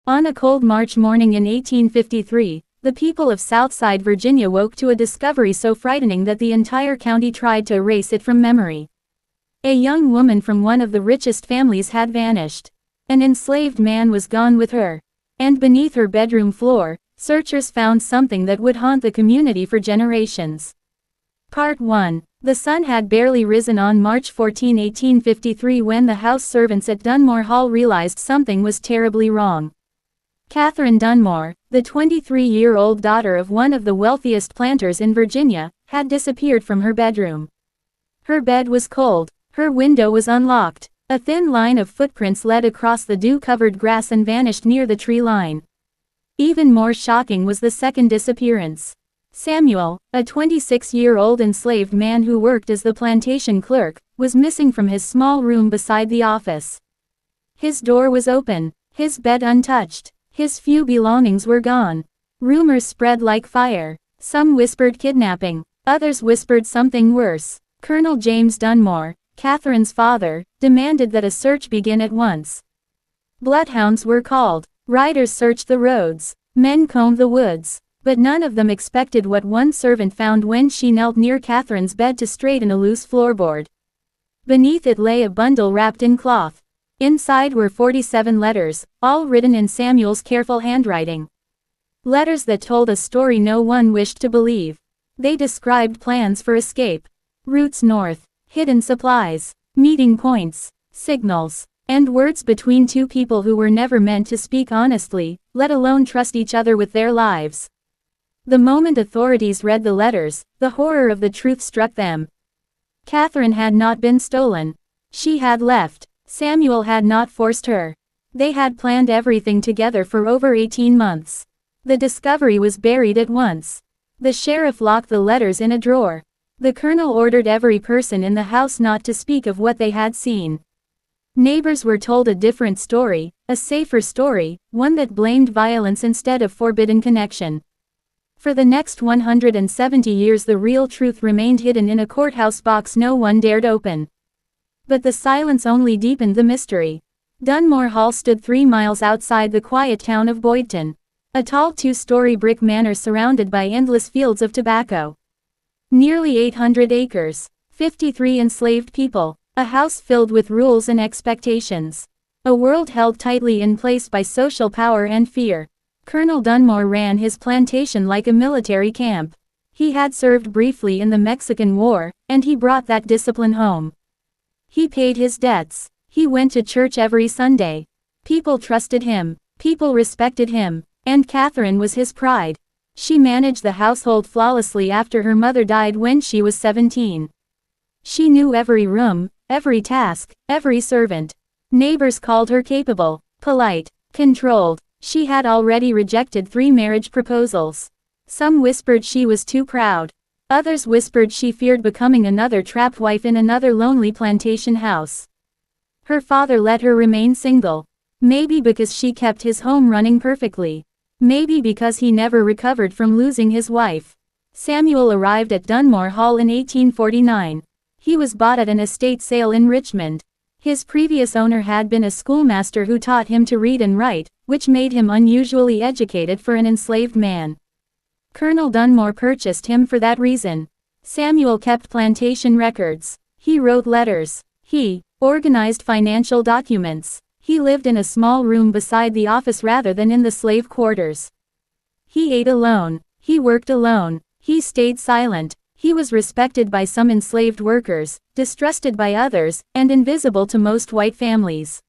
On a cold March morning in 1853, the people of Southside Virginia woke to a discovery so frightening that the entire county tried to erase it from memory. A young woman from one of the richest families had vanished. An enslaved man was gone with her. And beneath her bedroom floor, searchers found something that would haunt the community for generations. Part 1. The sun had barely risen on March 14, 1853 when the house servants at Dunmore Hall realized something was terribly wrong. Catherine Dunmore, the 23-year-old daughter of one of the wealthiest planters in Virginia, had disappeared from her bedroom. Her bed was cold, her window was unlocked, a thin line of footprints led across the dew-covered grass and vanished near the tree line. Even more shocking was the second disappearance. Samuel, a 26-year-old enslaved man who worked as the plantation clerk, was missing from his small room beside the office. His door was open, his bed untouched. His few belongings were gone. Rumors spread like fire. Some whispered kidnapping, others whispered something worse. Colonel James Dunmore, Catherine's father, demanded that a search begin at once. Bloodhounds were called. Riders searched the roads. Men combed the woods. But none of them expected what one servant found when she knelt near Catherine's bed to straighten a loose floorboard. Beneath it lay a bundle wrapped in cloth. Inside were 47 letters, all written in Samuel's careful handwriting. Letters that told a story no one wished to believe. They described plans for escape, routes north, hidden supplies, meeting points, signals, and words between two people who were never meant to speak honestly, let alone trust each other with their lives. The moment authorities read the letters, the horror of the truth struck them. Catherine had not been stolen. She had left. Samuel had not forced her. They had planned everything together for over 18 months. The discovery was buried at once. The sheriff locked the letters in a drawer. The colonel ordered every person in the house not to speak of what they had seen. Neighbors were told a different story, a safer story, one that blamed violence instead of forbidden connection. For the next 170 years the real truth remained hidden in a courthouse box no one dared open. But the silence only deepened the mystery. Dunmore Hall stood 3 miles outside the quiet town of Boydton. A tall 2-story brick manor surrounded by endless fields of tobacco. Nearly 800 acres. 53 enslaved people. A house filled with rules and expectations. A world held tightly in place by social power and fear. Colonel Dunmore ran his plantation like a military camp. He had served briefly in the Mexican War, and he brought that discipline home. He paid his debts. He went to church every Sunday. People trusted him. People respected him. And Catherine was his pride. She managed the household flawlessly after her mother died when she was 17. She knew every room, every task, every servant. Neighbors called her capable, polite, controlled. She had already rejected 3 marriage proposals. Some whispered she was too proud. Others whispered she feared becoming another trapped wife in another lonely plantation house. Her father let her remain single. Maybe because she kept his home running perfectly. Maybe because he never recovered from losing his wife. Samuel arrived at Dunmore Hall in 1849. He was bought at an estate sale in Richmond. His previous owner had been a schoolmaster who taught him to read and write, which made him unusually educated for an enslaved man. Colonel Dunmore purchased him for that reason. Samuel kept plantation records. He wrote letters. He organized financial documents. He lived in a small room beside the office rather than in the slave quarters. He ate alone. He worked alone. He stayed silent. He was respected by some enslaved workers, distrusted by others, and invisible to most white families.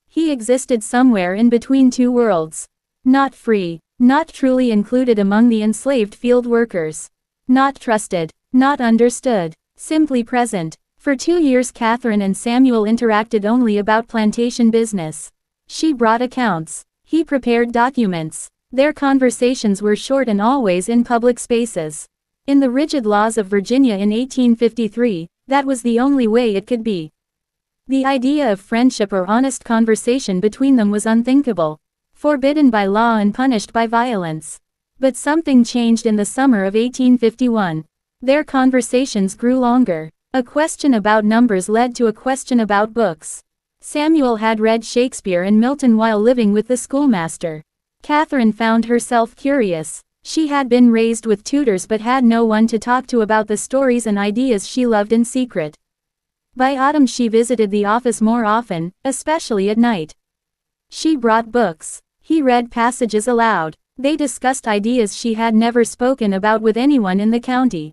He existed somewhere in between two worlds. Not free, not truly included among the enslaved field workers. Not trusted, not understood, simply present. For 2 years Catherine and Samuel interacted only about plantation business. She brought accounts. He prepared documents. Their conversations were short and always in public spaces. In the rigid laws of Virginia in 1853, that was the only way it could be. The idea of friendship or honest conversation between them was unthinkable, forbidden by law and punished by violence. But something changed in the summer of 1851. Their conversations grew longer. A question about numbers led to a question about books. Samuel had read Shakespeare and Milton while living with the schoolmaster. Catherine found herself curious. She had been raised with tutors but had no one to talk to about the stories and ideas she loved in secret. By autumn she visited the office more often, especially at night. She brought books. He read passages aloud. They discussed ideas she had never spoken about with anyone in the county.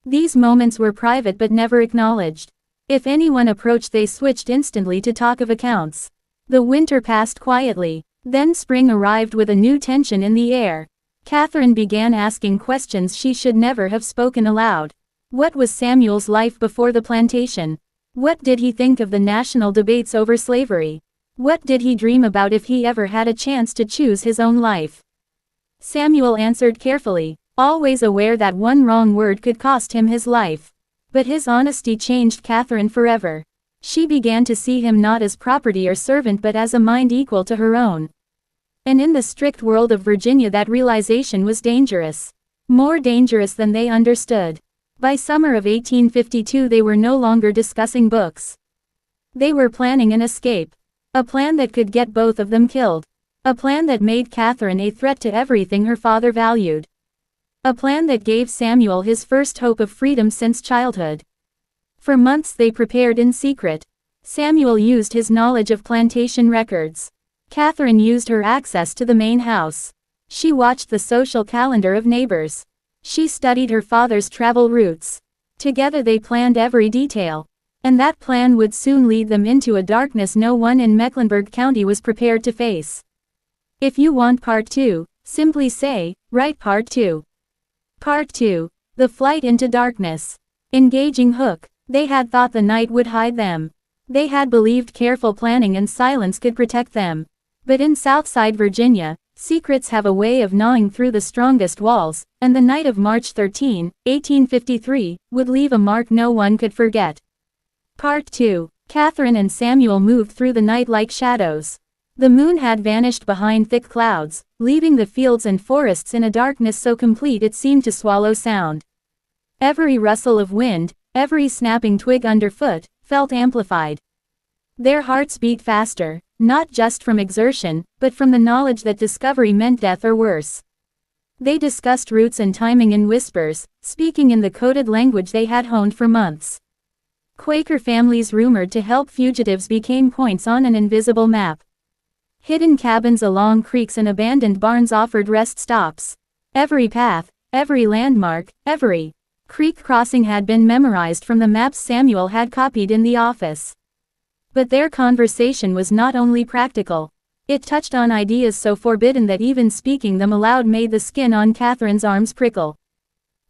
These moments were private but never acknowledged. If anyone approached they switched instantly to talk of accounts. The winter passed quietly. Then spring arrived with a new tension in the air. Catherine began asking questions she should never have spoken aloud. What was Samuel's life before the plantation? What did he think of the national debates over slavery? What did he dream about if he ever had a chance to choose his own life? Samuel answered carefully, always aware that one wrong word could cost him his life. But his honesty changed Catherine forever. She began to see him not as property or servant but as a mind equal to her own. And in the strict world of Virginia that realization was dangerous. More dangerous than they understood. By summer of 1852 they were no longer discussing books. They were planning an escape. A plan that could get both of them killed. A plan that made Catherine a threat to everything her father valued. A plan that gave Samuel his first hope of freedom since childhood. For months they prepared in secret. Samuel used his knowledge of plantation records. Catherine used her access to the main house. She watched the social calendar of neighbors. She studied her father's travel routes. Together they planned every detail. And that plan would soon lead them into a darkness no one in Mecklenburg County was prepared to face. If you want part 2, simply say, write part 2. Part 2. The Flight into Darkness. Engaging hook. They had thought the night would hide them. They had believed careful planning and silence could protect them. But in Southside Virginia, secrets have a way of gnawing through the strongest walls, and the night of March 13, 1853, would leave a mark no one could forget. Part 2. Catherine and Samuel moved through the night like shadows. The moon had vanished behind thick clouds, leaving the fields and forests in a darkness so complete it seemed to swallow sound. Every rustle of wind, every snapping twig underfoot, felt amplified. Their hearts beat faster, not just from exertion, but from the knowledge that discovery meant death or worse. They discussed routes and timing in whispers, speaking in the coded language they had honed for months. Quaker families rumored to help fugitives became points on an invisible map. Hidden cabins along creeks and abandoned barns offered rest stops. Every path, every landmark, every creek crossing had been memorized from the maps Samuel had copied in the office. But their conversation was not only practical. It touched on ideas so forbidden that even speaking them aloud made the skin on Catherine's arms prickle.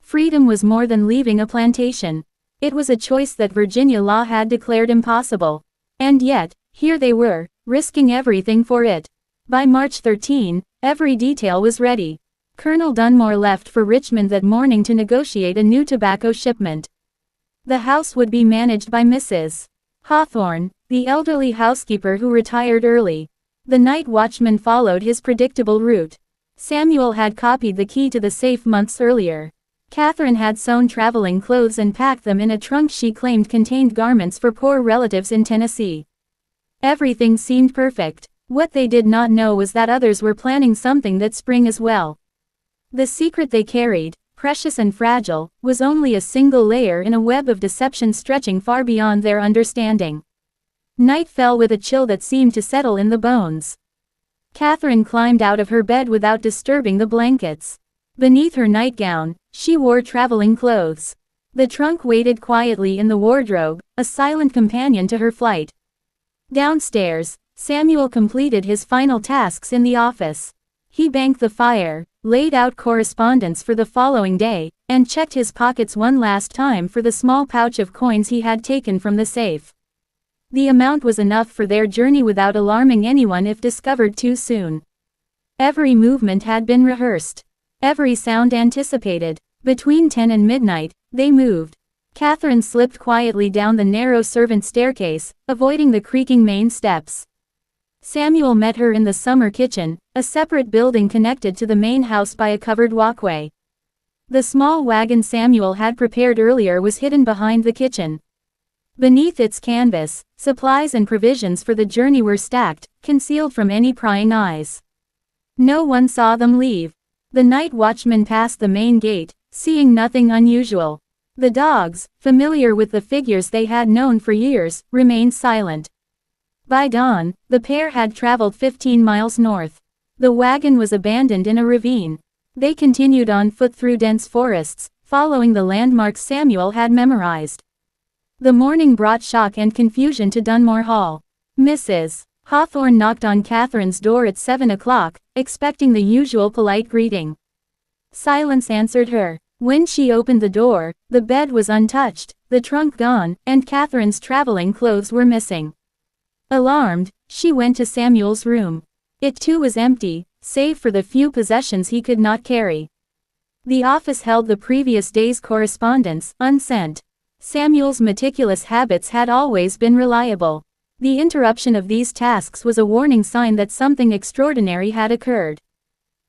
Freedom was more than leaving a plantation. It was a choice that Virginia law had declared impossible. And yet, here they were, risking everything for it. By March 13, every detail was ready. Colonel Dunmore left for Richmond that morning to negotiate a new tobacco shipment. The house would be managed by Mrs. Hawthorne, the elderly housekeeper who retired early. The night watchman followed his predictable route. Samuel had copied the key to the safe months earlier. Catherine had sewn traveling clothes and packed them in a trunk she claimed contained garments for poor relatives in Tennessee. Everything seemed perfect. What they did not know was that others were planning something that spring as well. The secret they carried, precious and fragile, was only a single layer in a web of deception stretching far beyond their understanding. Night fell with a chill that seemed to settle in the bones. Catherine climbed out of her bed without disturbing the blankets. Beneath her nightgown, she wore traveling clothes. The trunk waited quietly in the wardrobe, a silent companion to her flight. Downstairs, Samuel completed his final tasks in the office. He banked the fire, laid out correspondence for the following day, and checked his pockets one last time for the small pouch of coins he had taken from the safe. The amount was enough for their journey without alarming anyone if discovered too soon. Every movement had been rehearsed. Every sound anticipated. Between 10 and midnight, they moved. Catherine slipped quietly down the narrow servant staircase, avoiding the creaking main steps. Samuel met her in the summer kitchen, a separate building connected to the main house by a covered walkway. The small wagon Samuel had prepared earlier was hidden behind the kitchen. Beneath its canvas, supplies and provisions for the journey were stacked, concealed from any prying eyes. No one saw them leave. The night watchman passed the main gate, seeing nothing unusual. The dogs, familiar with the figures they had known for years, remained silent. By dawn, the pair had traveled 15 miles north. The wagon was abandoned in a ravine. They continued on foot through dense forests, following the landmarks Samuel had memorized. The morning brought shock and confusion to Dunmore Hall. Mrs. Hawthorne knocked on Catherine's door at 7 o'clock, expecting the usual polite greeting. Silence answered her. When she opened the door, the bed was untouched, the trunk gone, and Catherine's traveling clothes were missing. Alarmed, she went to Samuel's room. It too was empty, save for the few possessions he could not carry. The office held the previous day's correspondence, unsent. Samuel's meticulous habits had always been reliable. The interruption of these tasks was a warning sign that something extraordinary had occurred.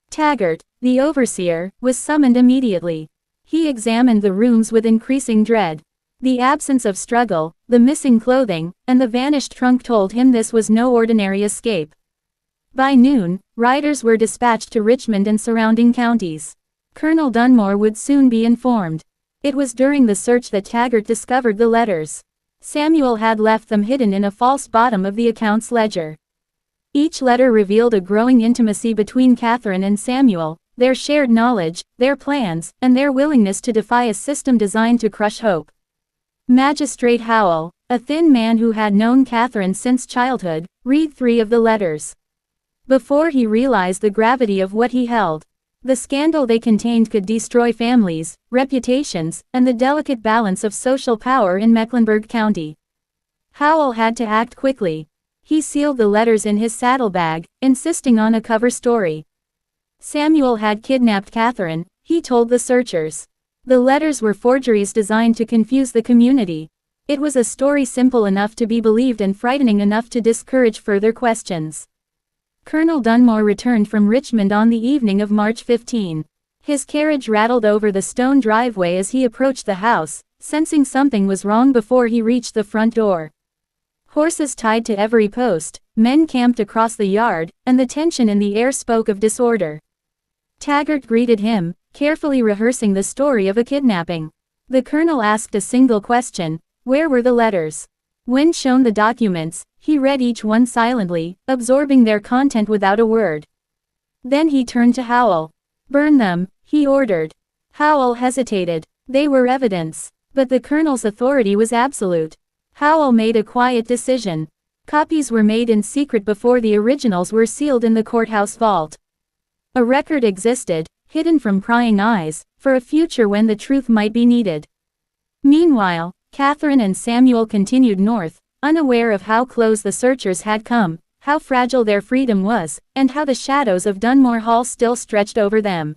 Taggart, the overseer, was summoned immediately. He examined the rooms with increasing dread. The absence of struggle, the missing clothing, and the vanished trunk told him this was no ordinary escape. By noon, riders were dispatched to Richmond and surrounding counties. Colonel Dunmore would soon be informed. It was during the search that Taggart discovered the letters. Samuel had left them hidden in a false bottom of the account's ledger. Each letter revealed a growing intimacy between Catherine and Samuel, their shared knowledge, their plans, and their willingness to defy a system designed to crush hope. Magistrate Howell, a thin man who had known Catherine since childhood, read 3 of the letters. Before he realized the gravity of what he held, the scandal they contained could destroy families, reputations, and the delicate balance of social power in Mecklenburg County. Howell had to act quickly. He sealed the letters in his saddlebag, insisting on a cover story. Samuel had kidnapped Catherine, he told the searchers. The letters were forgeries designed to confuse the community. It was a story simple enough to be believed and frightening enough to discourage further questions. Colonel Dunmore returned from Richmond on the evening of March 15. His carriage rattled over the stone driveway as he approached the house, sensing something was wrong before he reached the front door. Horses tied to every post, men camped across the yard, and the tension in the air spoke of disorder. Taggart greeted him, carefully rehearsing the story of a kidnapping. The colonel asked a single question: where were the letters? When shown the documents, he read each one silently, absorbing their content without a word. Then he turned to Howell. Burn them, he ordered. Howell hesitated. They were evidence. But the colonel's authority was absolute. Howell made a quiet decision. Copies were made in secret before the originals were sealed in the courthouse vault. A record existed, hidden from prying eyes, for a future when the truth might be needed. Meanwhile, Catherine and Samuel continued north, unaware of how close the searchers had come, how fragile their freedom was, and how the shadows of Dunmore Hall still stretched over them.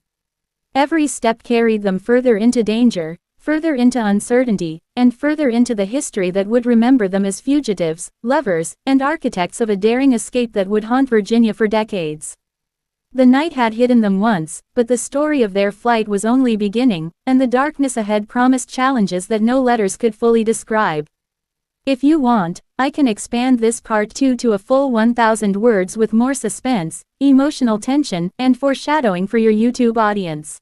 Every step carried them further into danger, further into uncertainty, and further into the history that would remember them as fugitives, lovers, and architects of a daring escape that would haunt Virginia for decades. The night had hidden them once, but the story of their flight was only beginning, and the darkness ahead promised challenges that no letters could fully describe. If you want, I can expand this part 2 to a full 1,000 words with more suspense, emotional tension, and foreshadowing for your YouTube audience.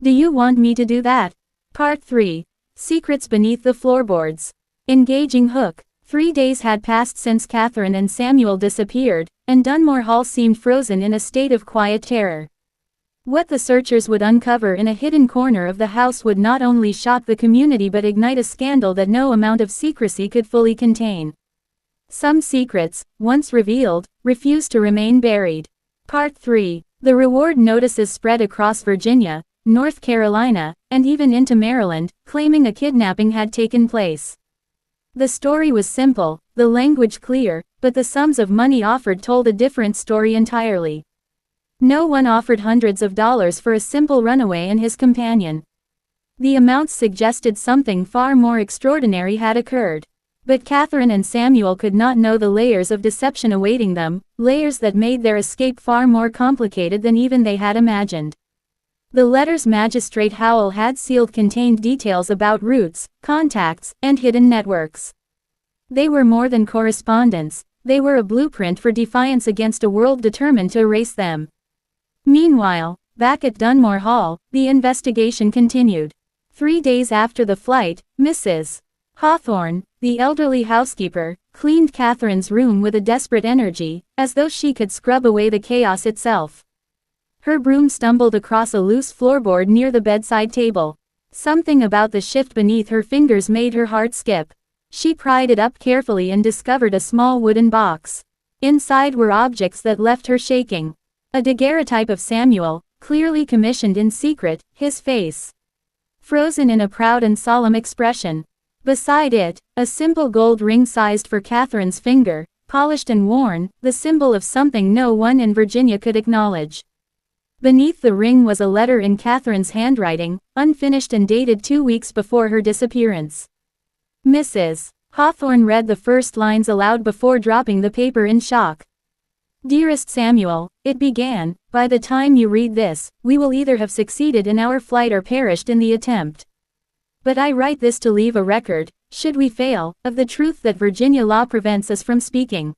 Do you want me to do that? Part 3. Secrets Beneath the Floorboards. Engaging hook. 3 days had passed since Catherine and Samuel disappeared, and Dunmore Hall seemed frozen in a state of quiet terror. What the searchers would uncover in a hidden corner of the house would not only shock the community but ignite a scandal that no amount of secrecy could fully contain. Some secrets, once revealed, refused to remain buried. Part 3. The reward notices spread across Virginia, North Carolina, and even into Maryland, claiming a kidnapping had taken place. The story was simple, the language clear, but the sums of money offered told a different story entirely. No one offered hundreds of dollars for a simple runaway and his companion. The amounts suggested something far more extraordinary had occurred. But Catherine and Samuel could not know the layers of deception awaiting them, layers that made their escape far more complicated than even they had imagined. The letters Magistrate Howell had sealed contained details about routes, contacts, and hidden networks. They were more than correspondence, they were a blueprint for defiance against a world determined to erase them. Meanwhile, back at Dunmore Hall, the investigation continued. 3 days after the flight, Mrs. Hawthorne, the elderly housekeeper, cleaned Catherine's room with a desperate energy, as though she could scrub away the chaos itself. Her broom stumbled across a loose floorboard near the bedside table. Something about the shift beneath her fingers made her heart skip. She pried it up carefully and discovered a small wooden box. Inside were objects that left her shaking. A daguerreotype of Samuel, clearly commissioned in secret, his face frozen in a proud and solemn expression. Beside it, a simple gold ring sized for Catherine's finger, polished and worn, the symbol of something no one in Virginia could acknowledge. Beneath the ring was a letter in Catherine's handwriting, unfinished and dated 2 weeks before her disappearance. Mrs. Hawthorne read the first lines aloud before dropping the paper in shock. "Dearest Samuel," it began, "by the time you read this, we will either have succeeded in our flight or perished in the attempt. But I write this to leave a record, should we fail, of the truth that Virginia law prevents us from speaking.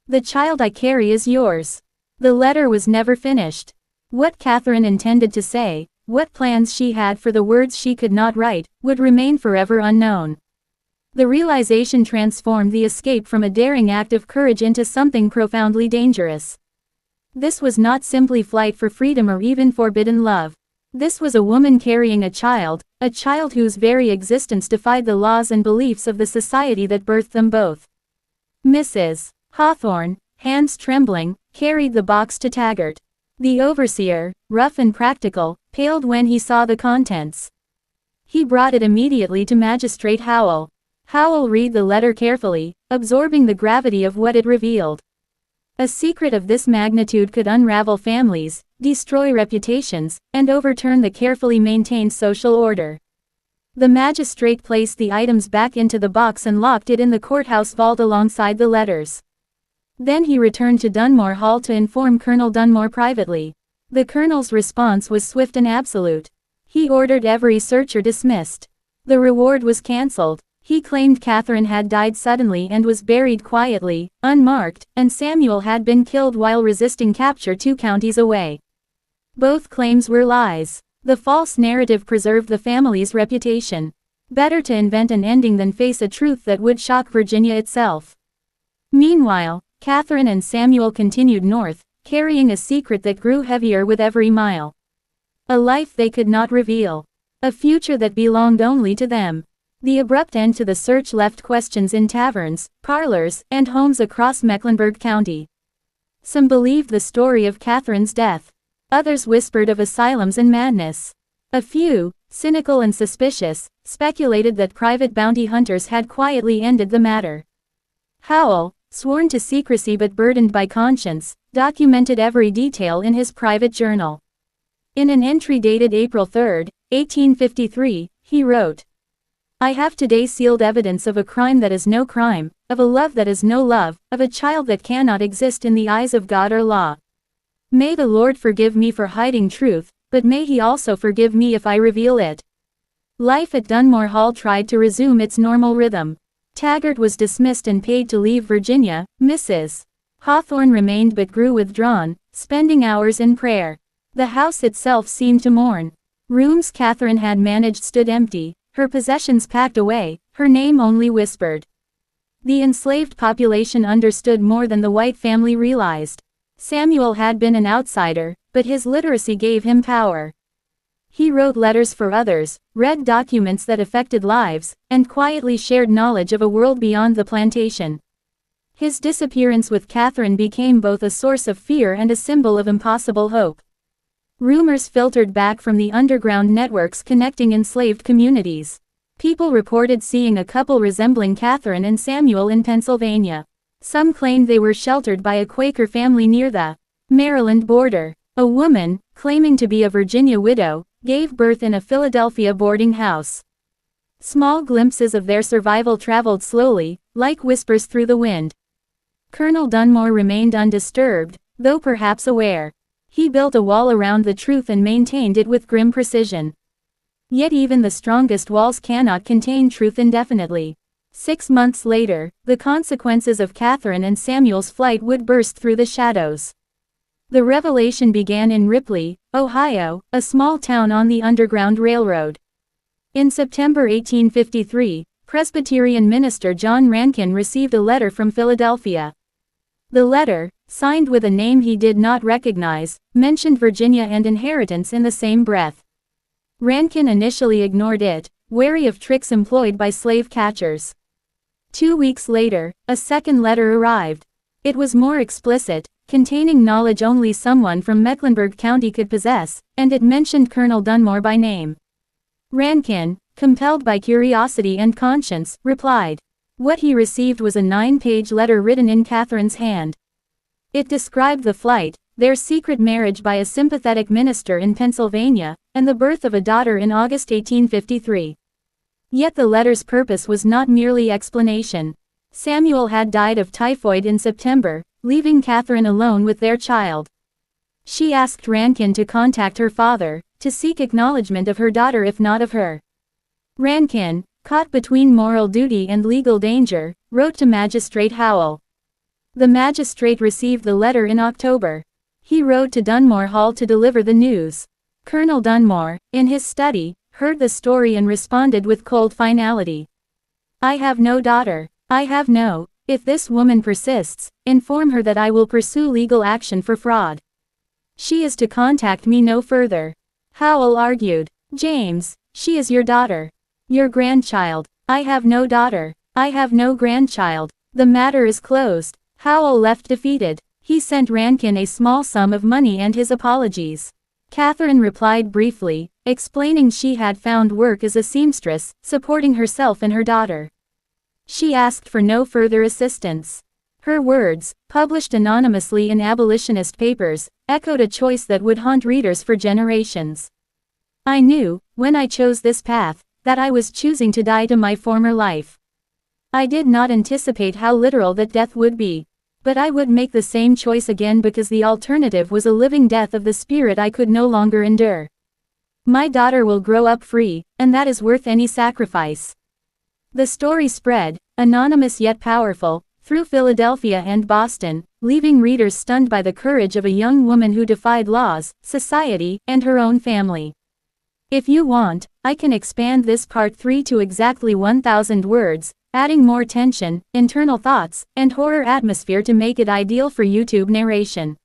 The child I carry is yours." The letter was never finished. What Catherine intended to say, what plans she had for the words she could not write, would remain forever unknown. The realization transformed the escape from a daring act of courage into something profoundly dangerous. This was not simply flight for freedom or even forbidden love. This was a woman carrying a child whose very existence defied the laws and beliefs of the society that birthed them both. Mrs. Hawthorne, hands trembling, carried the box to Taggart. The overseer, rough and practical, paled when he saw the contents. He brought it immediately to Magistrate Howell. Howell read the letter carefully, absorbing the gravity of what it revealed. A secret of this magnitude could unravel families, destroy reputations, and overturn the carefully maintained social order. The magistrate placed the items back into the box and locked it in the courthouse vault alongside the letters. Then he returned to Dunmore Hall to inform Colonel Dunmore privately. The colonel's response was swift and absolute. He ordered every searcher dismissed. The reward was cancelled. He claimed Catherine had died suddenly and was buried quietly, unmarked, and Samuel had been killed while resisting capture 2 counties away. Both claims were lies. The false narrative preserved the family's reputation. Better to invent an ending than face a truth that would shock Virginia itself. Meanwhile, Catherine and Samuel continued north, carrying a secret that grew heavier with every mile. A life they could not reveal. A future that belonged only to them. The abrupt end to the search left questions in taverns, parlors, and homes across Mecklenburg County. Some believed the story of Catherine's death. Others whispered of asylums and madness. A few, cynical and suspicious, speculated that private bounty hunters had quietly ended the matter. Howell, sworn to secrecy but burdened by conscience, documented every detail in his private journal. In an entry dated April 3, 1853, he wrote, "I have today sealed evidence of a crime that is no crime, of a love that is no love, of a child that cannot exist in the eyes of God or law. May the Lord forgive me for hiding truth, but may He also forgive me if I reveal it." Life at Dunmore Hall tried to resume its normal rhythm. Taggart was dismissed and paid to leave Virginia. Mrs. Hawthorne remained but grew withdrawn, spending hours in prayer. The house itself seemed to mourn. Rooms Catherine had managed stood empty, her possessions packed away, her name only whispered. The enslaved population understood more than the white family realized. Samuel had been an outsider, but his literacy gave him power. He wrote letters for others, read documents that affected lives, and quietly shared knowledge of a world beyond the plantation. His disappearance with Catherine became both a source of fear and a symbol of impossible hope. Rumors filtered back from the underground networks connecting enslaved communities. People reported seeing a couple resembling Catherine and Samuel in Pennsylvania. Some claimed they were sheltered by a Quaker family near the Maryland border. A woman, claiming to be a Virginia widow, gave birth in a Philadelphia boarding house. Small glimpses of their survival traveled slowly, like whispers through the wind. Colonel Dunmore remained undisturbed, though perhaps aware. He built a wall around the truth and maintained it with grim precision. Yet even the strongest walls cannot contain truth indefinitely. 6 months later, the consequences of Catherine and Samuel's flight would burst through the shadows. The revelation began in Ripley, Ohio, a small town on the Underground Railroad. In September 1853, Presbyterian minister John Rankin received a letter from Philadelphia. The letter, signed with a name he did not recognize, mentioned Virginia and inheritance in the same breath. Rankin initially ignored it, wary of tricks employed by slave catchers. 2 weeks later, a second letter arrived. It was more explicit, containing knowledge only someone from Mecklenburg County could possess, and it mentioned Colonel Dunmore by name. Rankin, compelled by curiosity and conscience, replied. What he received was a 9-page letter written in Catherine's hand. It described the flight, their secret marriage by a sympathetic minister in Pennsylvania, and the birth of a daughter in August 1853. Yet the letter's purpose was not merely explanation. Samuel had died of typhoid in September, leaving Catherine alone with their child. She asked Rankin to contact her father, to seek acknowledgement of her daughter if not of her. Rankin, caught between moral duty and legal danger, wrote to Magistrate Howell. The magistrate received the letter in October. He rode to Dunmore Hall to deliver the news. Colonel Dunmore, in his study, heard the story and responded with cold finality. I have no daughter. I have no. If this woman persists, inform her that I will pursue legal action for fraud. She is to contact me no further. Howell argued. James, she is your daughter. Your grandchild. I have no daughter. I have no grandchild. The matter is closed. Howell left defeated. He sent Rankin a small sum of money and his apologies. Catherine replied briefly, explaining she had found work as a seamstress, supporting herself and her daughter. She asked for no further assistance. Her words, published anonymously in abolitionist papers, echoed a choice that would haunt readers for generations. I knew, when I chose this path, that I was choosing to die to my former life. I did not anticipate how literal that death would be. But I would make the same choice again because the alternative was a living death of the spirit I could no longer endure. My daughter will grow up free, and that is worth any sacrifice. The story spread, anonymous yet powerful, through Philadelphia and Boston, leaving readers stunned by the courage of a young woman who defied laws, society, and her own family. If you want, I can expand this part 3 to exactly 1,000 words, adding more tension, internal thoughts, and horror atmosphere to make it ideal for YouTube narration.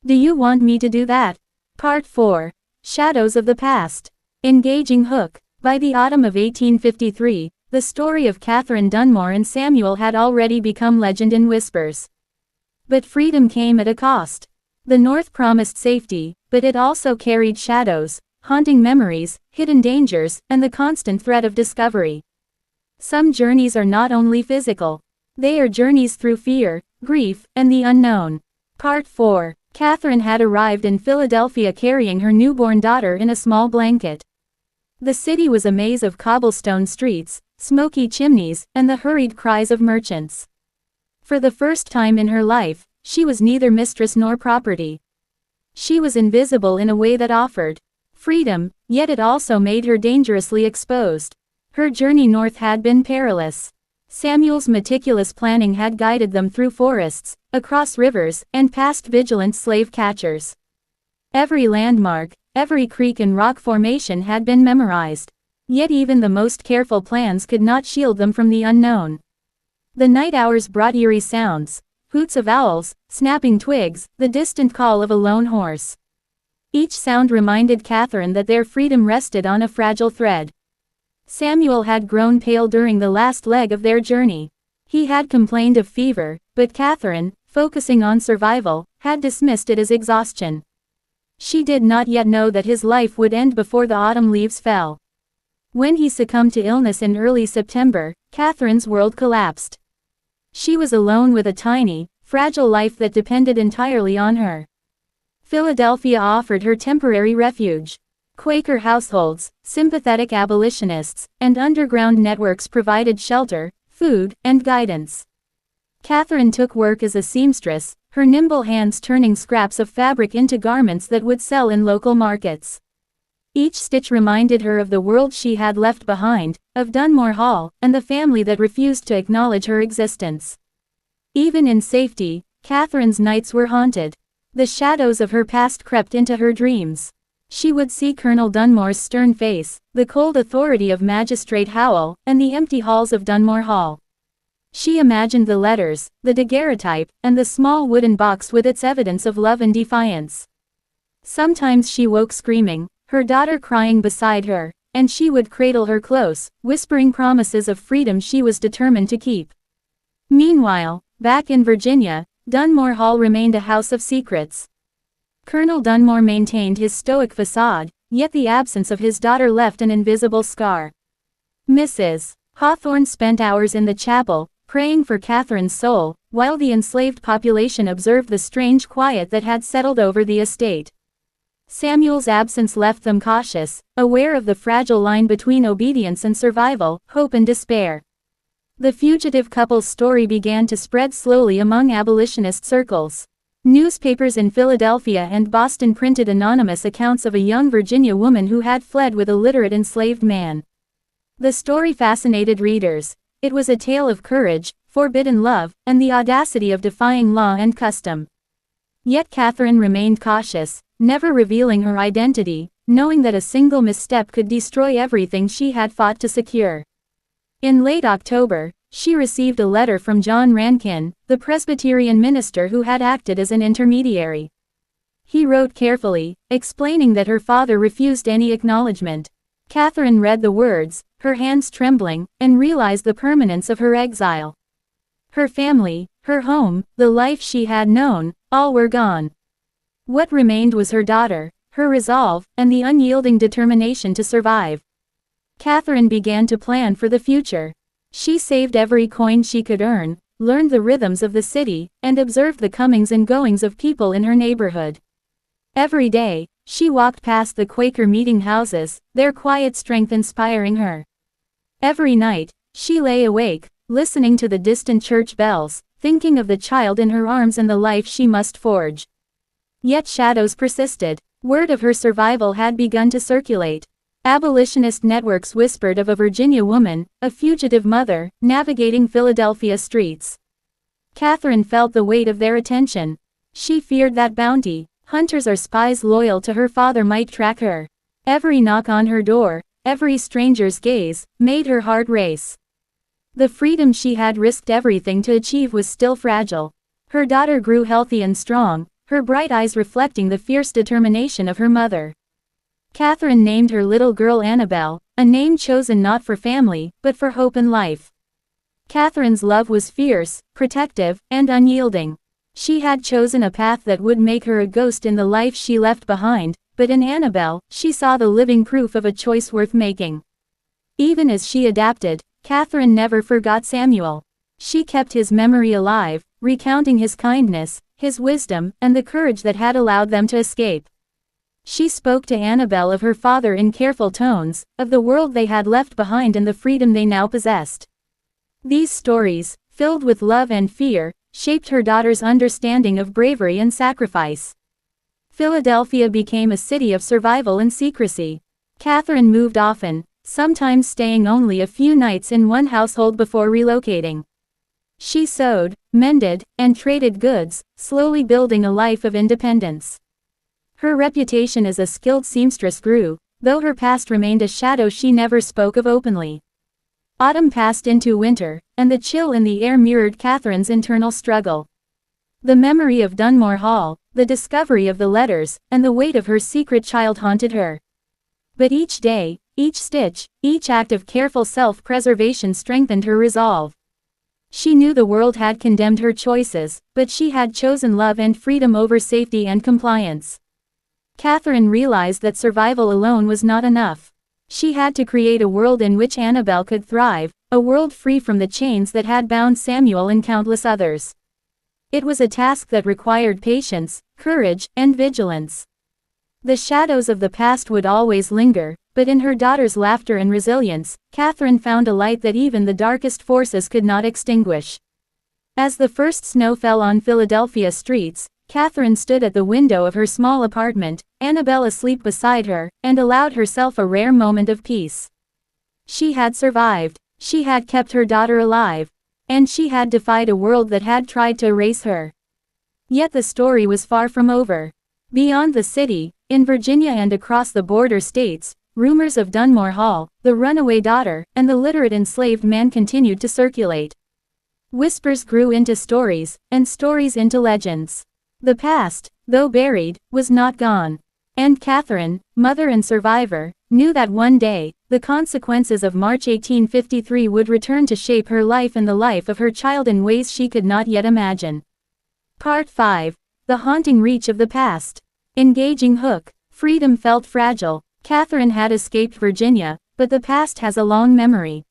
Do you want me to do that? Part 4. Shadows of the Past. Engaging hook. By the autumn of 1853, the story of Catherine Dunmore and Samuel had already become legend in whispers. But freedom came at a cost. The North promised safety, but it also carried shadows, haunting memories, hidden dangers, and the constant threat of discovery. Some journeys are not only physical. They are journeys through fear, grief, and the unknown. Part 4. Catherine had arrived in Philadelphia carrying her newborn daughter in a small blanket. The city was a maze of cobblestone streets, smoky chimneys, and the hurried cries of merchants. For the first time in her life, she was neither mistress nor property. She was invisible in a way that offered freedom, yet it also made her dangerously exposed. Her journey north had been perilous. Samuel's meticulous planning had guided them through forests, across rivers, and past vigilant slave catchers. Every landmark, every creek and rock formation had been memorized. Yet even the most careful plans could not shield them from the unknown. The night hours brought eerie sounds, hoots of owls, snapping twigs, the distant call of a lone horse. Each sound reminded Catherine that their freedom rested on a fragile thread. Samuel had grown pale during the last leg of their journey. He had complained of fever, but Catherine, focusing on survival, had dismissed it as exhaustion. She did not yet know that his life would end before the autumn leaves fell. When he succumbed to illness in early September, Catherine's world collapsed. She was alone with a tiny, fragile life that depended entirely on her. Philadelphia offered her temporary refuge. Quaker households, sympathetic abolitionists, and underground networks provided shelter, food, and guidance. Catherine took work as a seamstress, her nimble hands turning scraps of fabric into garments that would sell in local markets. Each stitch reminded her of the world she had left behind, of Dunmore Hall, and the family that refused to acknowledge her existence. Even in safety, Catherine's nights were haunted. The shadows of her past crept into her dreams. She would see Colonel Dunmore's stern face, the cold authority of Magistrate Howell, and the empty halls of Dunmore Hall. She imagined the letters, the daguerreotype, and the small wooden box with its evidence of love and defiance. Sometimes she woke screaming, her daughter crying beside her, and she would cradle her close, whispering promises of freedom she was determined to keep. Meanwhile, back in Virginia, Dunmore Hall remained a house of secrets. Colonel Dunmore maintained his stoic facade, yet the absence of his daughter left an invisible scar. Mrs. Hawthorne spent hours in the chapel, praying for Catherine's soul, while the enslaved population observed the strange quiet that had settled over the estate. Samuel's absence left them cautious, aware of the fragile line between obedience and survival, hope and despair. The fugitive couple's story began to spread slowly among abolitionist circles. Newspapers in Philadelphia and Boston printed anonymous accounts of a young Virginia woman who had fled with a literate enslaved man. The story fascinated readers. It was a tale of courage, forbidden love, and the audacity of defying law and custom. Yet Catherine remained cautious, never revealing her identity, knowing that a single misstep could destroy everything she had fought to secure. In late October, she received a letter from John Rankin, the Presbyterian minister who had acted as an intermediary. He wrote carefully, explaining that her father refused any acknowledgement. Catherine read the words, her hands trembling, and realized the permanence of her exile. Her family, her home, the life she had known, all were gone. What remained was her daughter, her resolve, and the unyielding determination to survive. Catherine began to plan for the future. She saved every coin she could earn, learned the rhythms of the city, and observed the comings and goings of people in her neighborhood. Every day, she walked past the Quaker meeting houses, their quiet strength inspiring her. Every night, she lay awake, listening to the distant church bells, thinking of the child in her arms and the life she must forge. Yet shadows persisted. Word of her survival had begun to circulate. Abolitionist networks whispered of a Virginia woman, a fugitive mother, navigating Philadelphia streets. Catherine felt the weight of their attention. She feared that bounty hunters or spies loyal to her father might track her. Every knock on her door, every stranger's gaze, made her heart race. The freedom she had risked everything to achieve was still fragile. Her daughter grew healthy and strong, her bright eyes reflecting the fierce determination of her mother. Catherine named her little girl Annabelle, a name chosen not for family, but for hope and life. Catherine's love was fierce, protective, and unyielding. She had chosen a path that would make her a ghost in the life she left behind, but in Annabelle, she saw the living proof of a choice worth making. Even as she adapted, Catherine never forgot Samuel. She kept his memory alive, recounting his kindness, his wisdom, and the courage that had allowed them to escape. She spoke to Annabelle of her father in careful tones, of the world they had left behind and the freedom they now possessed. These stories, filled with love and fear, shaped her daughter's understanding of bravery and sacrifice. Philadelphia became a city of survival and secrecy. Catherine moved often, sometimes staying only a few nights in one household before relocating. She sewed, mended, and traded goods, slowly building a life of independence. Her reputation as a skilled seamstress grew, though her past remained a shadow she never spoke of openly. Autumn passed into winter, and the chill in the air mirrored Catherine's internal struggle. The memory of Dunmore Hall, the discovery of the letters, and the weight of her secret child haunted her. But each day, each stitch, each act of careful self-preservation strengthened her resolve. She knew the world had condemned her choices, but she had chosen love and freedom over safety and compliance. Catherine realized that survival alone was not enough. She had to create a world in which Annabelle could thrive, a world free from the chains that had bound Samuel and countless others. It was a task that required patience, courage, and vigilance. The shadows of the past would always linger, but in her daughter's laughter and resilience, Catherine found a light that even the darkest forces could not extinguish. As the first snow fell on Philadelphia streets, Catherine stood at the window of her small apartment, Annabel asleep beside her, and allowed herself a rare moment of peace. She had survived. She had kept her daughter alive. And she had defied a world that had tried to erase her. Yet the story was far from over. Beyond the city, in Virginia and across the border states, rumors of Dunmore Hall, the runaway daughter, and the literate enslaved man continued to circulate. Whispers grew into stories, and stories into legends. The past, though buried, was not gone. And Catherine, mother and survivor, knew that one day, the consequences of March 1853 would return to shape her life and the life of her child in ways she could not yet imagine. Part 5. The haunting reach of the past. Engaging hook. Freedom felt fragile. Catherine had escaped Virginia, but the past has a long memory.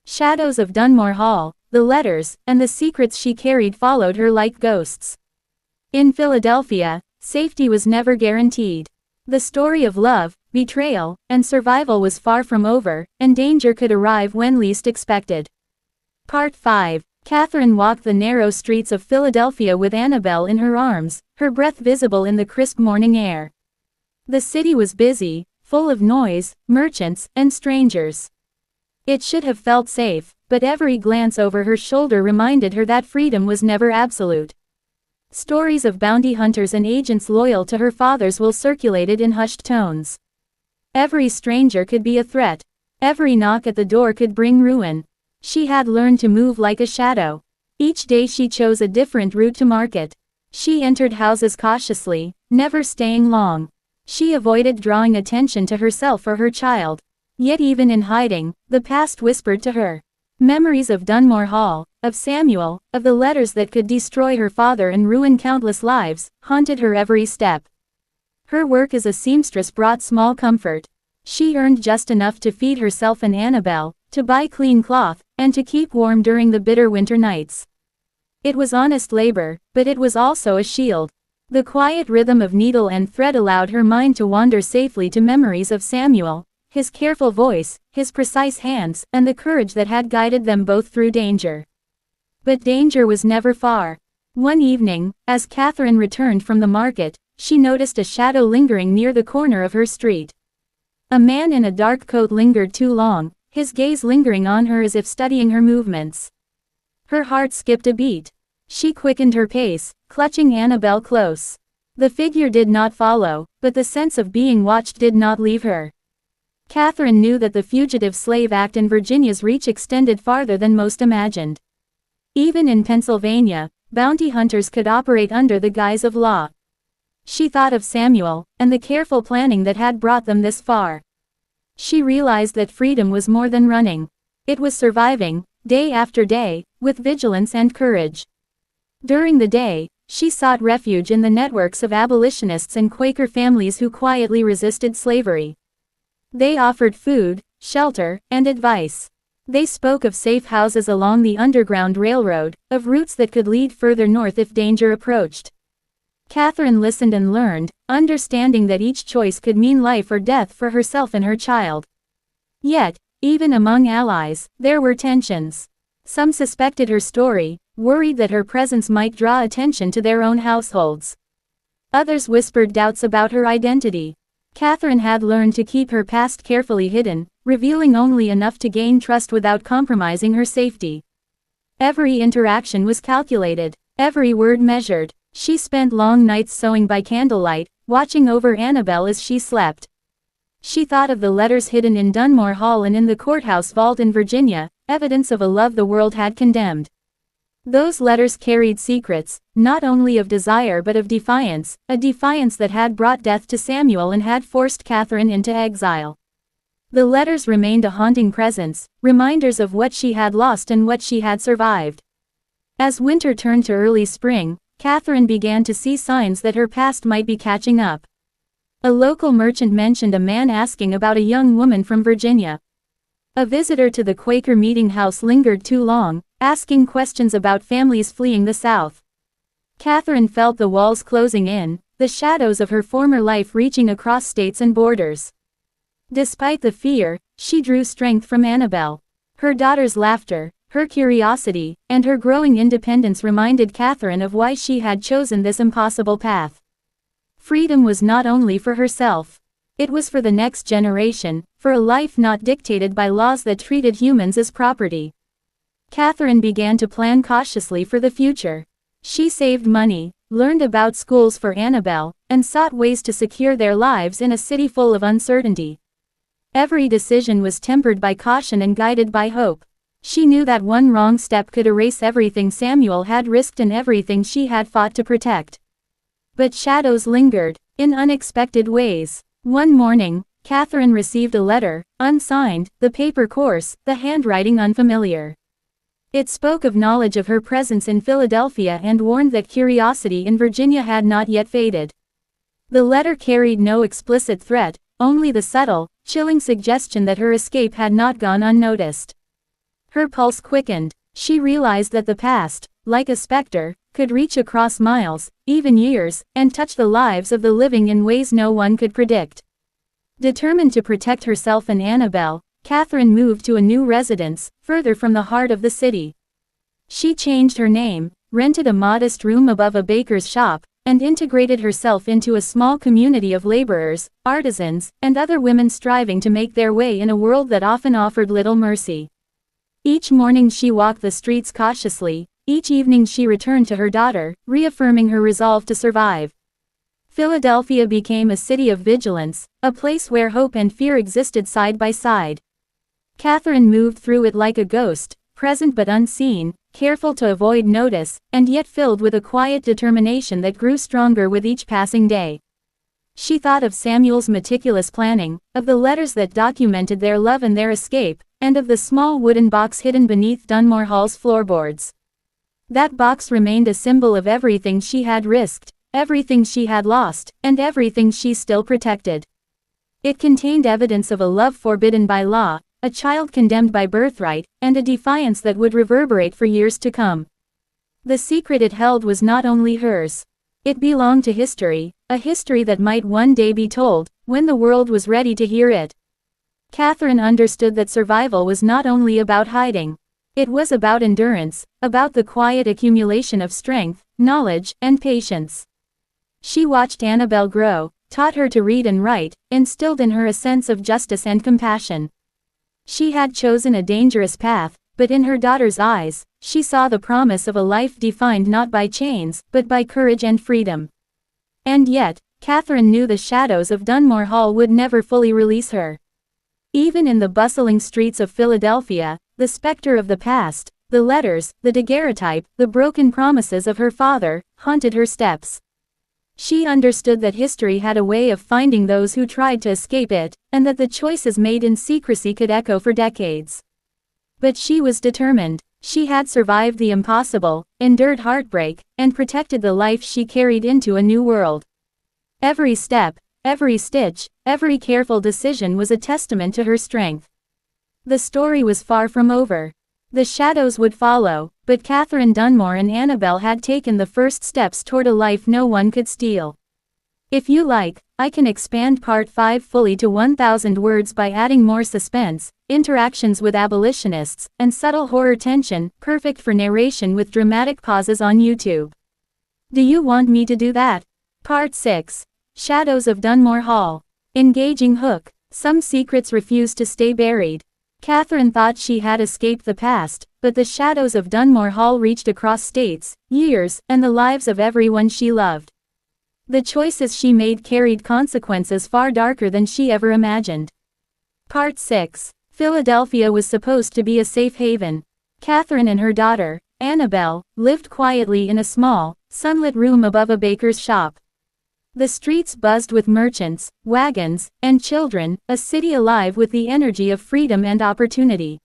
Shadows of Dunmore Hall, the letters, and the secrets she carried followed her like ghosts. In Philadelphia, safety was never guaranteed. The story of love, betrayal, and survival was far from over, and danger could arrive when least expected. Part 5. Catherine walked the narrow streets of Philadelphia with Annabel in her arms, her breath visible in the crisp morning air. The city was busy, full of noise, merchants, and strangers. It should have felt safe, but every glance over her shoulder reminded her that freedom was never absolute. Stories of bounty hunters and agents loyal to her father's will circulated in hushed tones. Every stranger could be a threat. Every knock at the door could bring ruin. She had learned to move like a shadow. Each day she chose a different route to market. She entered houses cautiously, never staying long. She avoided drawing attention to herself or her child. Yet even in hiding, the past whispered to her. Memories of Dunmore Hall, of Samuel, of the letters that could destroy her father and ruin countless lives, haunted her every step. Her work as a seamstress brought small comfort. She earned just enough to feed herself and Annabel, to buy clean cloth, and to keep warm during the bitter winter nights. It was honest labor, but it was also a shield. The quiet rhythm of needle and thread allowed her mind to wander safely to memories of Samuel, his careful voice, his precise hands, and the courage that had guided them both through danger. But danger was never far. One evening, as Catherine returned from the market, she noticed a shadow lingering near the corner of her street. A man in a dark coat lingered too long, his gaze lingering on her as if studying her movements. Her heart skipped a beat. She quickened her pace, clutching Annabel close. The figure did not follow, but the sense of being watched did not leave her. Catherine knew that the Fugitive Slave Act in Virginia's reach extended farther than most imagined. Even in Pennsylvania, bounty hunters could operate under the guise of law. She thought of Samuel, and the careful planning that had brought them this far. She realized that freedom was more than running. It was surviving, day after day, with vigilance and courage. During the day, she sought refuge in the networks of abolitionists and Quaker families who quietly resisted slavery. They offered food, shelter, and advice. They spoke of safe houses along the Underground Railroad, of routes that could lead further north if danger approached. Catherine listened and learned, understanding that each choice could mean life or death for herself and her child. Yet, even among allies, there were tensions. Some suspected her story, worried that her presence might draw attention to their own households. Others whispered doubts about her identity. Catherine had learned to keep her past carefully hidden, revealing only enough to gain trust without compromising her safety. Every interaction was calculated, every word measured. She spent long nights sewing by candlelight, watching over Annabel as she slept. She thought of the letters hidden in Dunmore Hall and in the courthouse vault in Virginia, evidence of a love the world had condemned. Those letters carried secrets, not only of desire but of defiance, a defiance that had brought death to Samuel and had forced Catherine into exile. The letters remained a haunting presence, reminders of what she had lost and what she had survived. As winter turned to early spring, Catherine began to see signs that her past might be catching up. A local merchant mentioned a man asking about a young woman from Virginia. A visitor to the Quaker meeting house lingered too long, asking questions about families fleeing the South. Catherine felt the walls closing in, the shadows of her former life reaching across states and borders. Despite the fear, she drew strength from Annabel. Her daughter's laughter, her curiosity, and her growing independence reminded Catherine of why she had chosen this impossible path. Freedom was not only for herself. It was for the next generation, for a life not dictated by laws that treated humans as property. Catherine began to plan cautiously for the future. She saved money, learned about schools for Annabelle, and sought ways to secure their lives in a city full of uncertainty. Every decision was tempered by caution and guided by hope. She knew that one wrong step could erase everything Samuel had risked and everything she had fought to protect. But shadows lingered, in unexpected ways. One morning, Catherine received a letter, unsigned, the paper coarse, the handwriting unfamiliar. It spoke of knowledge of her presence in Philadelphia and warned that curiosity in Virginia had not yet faded. The letter carried no explicit threat, only the subtle, chilling suggestion that her escape had not gone unnoticed. Her pulse quickened. She realized that the past, like a specter, could reach across miles, even years, and touch the lives of the living in ways no one could predict. Determined to protect herself and Annabelle, Catherine moved to a new residence, further from the heart of the city. She changed her name, rented a modest room above a baker's shop, and integrated herself into a small community of laborers, artisans, and other women striving to make their way in a world that often offered little mercy. Each morning she walked the streets cautiously, each evening she returned to her daughter, reaffirming her resolve to survive. Philadelphia became a city of vigilance, a place where hope and fear existed side by side. Catherine moved through it like a ghost, present but unseen, careful to avoid notice, and yet filled with a quiet determination that grew stronger with each passing day. She thought of Samuel's meticulous planning, of the letters that documented their love and their escape, and of the small wooden box hidden beneath Dunmore Hall's floorboards. That box remained a symbol of everything she had risked, everything she had lost, and everything she still protected. It contained evidence of a love forbidden by law, a child condemned by birthright, and a defiance that would reverberate for years to come. The secret it held was not only hers. It belonged to history, a history that might one day be told, when the world was ready to hear it. Catherine understood that survival was not only about hiding. It was about endurance, about the quiet accumulation of strength, knowledge, and patience. She watched Annabelle grow, taught her to read and write, instilled in her a sense of justice and compassion. She had chosen a dangerous path, but in her daughter's eyes, she saw the promise of a life defined not by chains, but by courage and freedom. And yet, Catherine knew the shadows of Dunmore Hall would never fully release her. Even in the bustling streets of Philadelphia, the specter of the past, the letters, the daguerreotype, the broken promises of her father, haunted her steps. She understood that history had a way of finding those who tried to escape it, and that the choices made in secrecy could echo for decades. But she was determined. She had survived the impossible, endured heartbreak, and protected the life she carried into a new world. Every step, every stitch, every careful decision was a testament to her strength. The story was far from over. The shadows would follow, but Catherine Dunmore and Annabelle had taken the first steps toward a life no one could steal. If you like, I can expand Part 5 fully to 1,000 words by adding more suspense, interactions with abolitionists, and subtle horror tension, perfect for narration with dramatic pauses on YouTube. Do you want me to do that? Part 6. Shadows of Dunmore Hall. Engaging hook. Some secrets refuse to stay buried. Catherine thought she had escaped the past, but the shadows of Dunmore Hall reached across states, years, and the lives of everyone she loved. The choices she made carried consequences far darker than she ever imagined. Part 6. Philadelphia was supposed to be a safe haven. Catherine and her daughter, Annabelle, lived quietly in a small, sunlit room above a baker's shop. The streets buzzed with merchants, wagons, and children, a city alive with the energy of freedom and opportunity.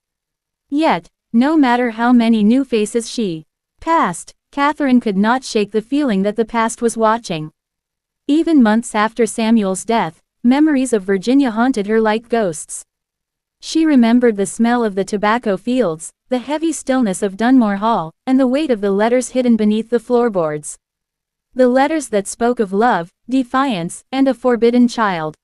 Yet, no matter how many new faces she passed, Catherine could not shake the feeling that the past was watching. Even months after Samuel's death, memories of Virginia haunted her like ghosts. She remembered the smell of the tobacco fields, the heavy stillness of Dunmore Hall, and the weight of the letters hidden beneath the floorboards. The letters that spoke of love, defiance, and a forbidden child.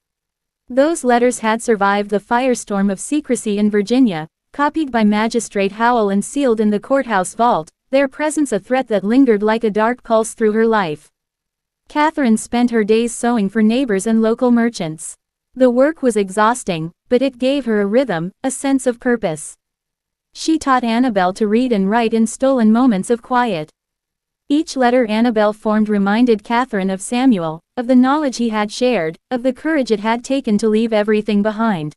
Those letters had survived the firestorm of secrecy in Virginia, Copied by Magistrate Howell and sealed in the courthouse vault, their presence a threat that lingered like a dark pulse through her life. Catherine spent her days sewing for neighbors and local merchants. The work was exhausting, but it gave her a rhythm, a sense of purpose. She taught Annabel to read and write in stolen moments of quiet. Each letter Annabel formed reminded Catherine of Samuel, of the knowledge he had shared, of the courage it had taken to leave everything behind.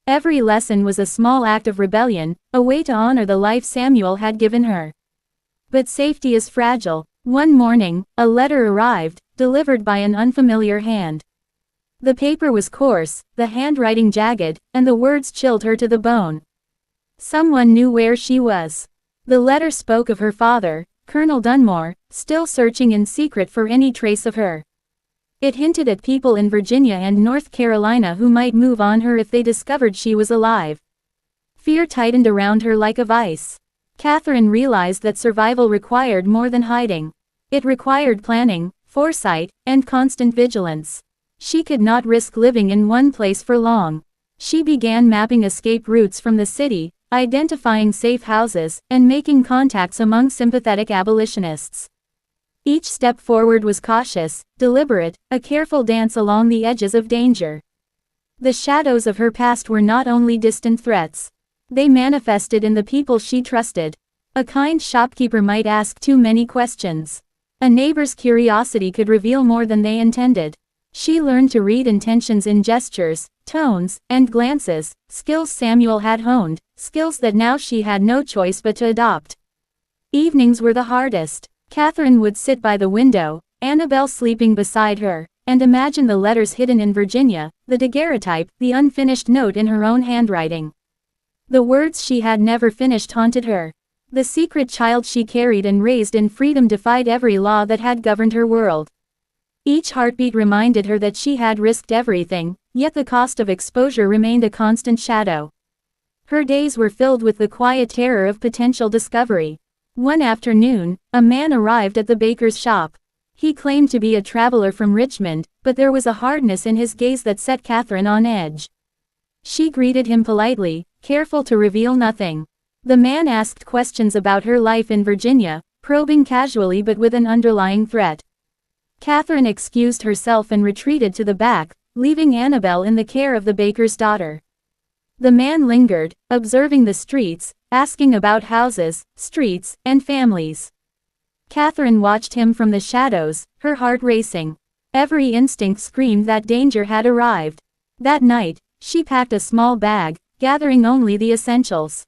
Every lesson was a small act of rebellion, a way to honor the life Samuel had given her. But safety is fragile. One morning, a letter arrived, delivered by an unfamiliar hand. The paper was coarse, the handwriting jagged, and the words chilled her to the bone. Someone knew where she was. The letter spoke of her father, Colonel Dunmore, still searching in secret for any trace of her. It hinted at people in Virginia and North Carolina who might move on her if they discovered she was alive. Fear tightened around her like a vice. Catherine realized that survival required more than hiding. It required planning, foresight, and constant vigilance. She could not risk living in one place for long. She began mapping escape routes from the city, identifying safe houses, and making contacts among sympathetic abolitionists. Each step forward was cautious, deliberate, a careful dance along the edges of danger. The shadows of her past were not only distant threats. They manifested in the people she trusted. A kind shopkeeper might ask too many questions. A neighbor's curiosity could reveal more than they intended. She learned to read intentions in gestures, tones, and glances, skills Samuel had honed, skills that now she had no choice but to adopt. Evenings were the hardest. Catherine would sit by the window, Annabel sleeping beside her, and imagine the letters hidden in Virginia, the daguerreotype, the unfinished note in her own handwriting. The words she had never finished haunted her. The secret child she carried and raised in freedom defied every law that had governed her world. Each heartbeat reminded her that she had risked everything, yet the cost of exposure remained a constant shadow. Her days were filled with the quiet terror of potential discovery. One afternoon, a man arrived at the baker's shop. He claimed to be a traveler from Richmond, but there was a hardness in his gaze that set Catherine on edge. She greeted him politely, careful to reveal nothing. The man asked questions about her life in Virginia, probing casually but with an underlying threat. Catherine excused herself and retreated to the back, leaving Annabel in the care of the baker's daughter. The man lingered, observing the streets, asking about houses, streets, and families. Catherine watched him from the shadows, her heart racing. Every instinct screamed that danger had arrived. That night, she packed a small bag, gathering only the essentials.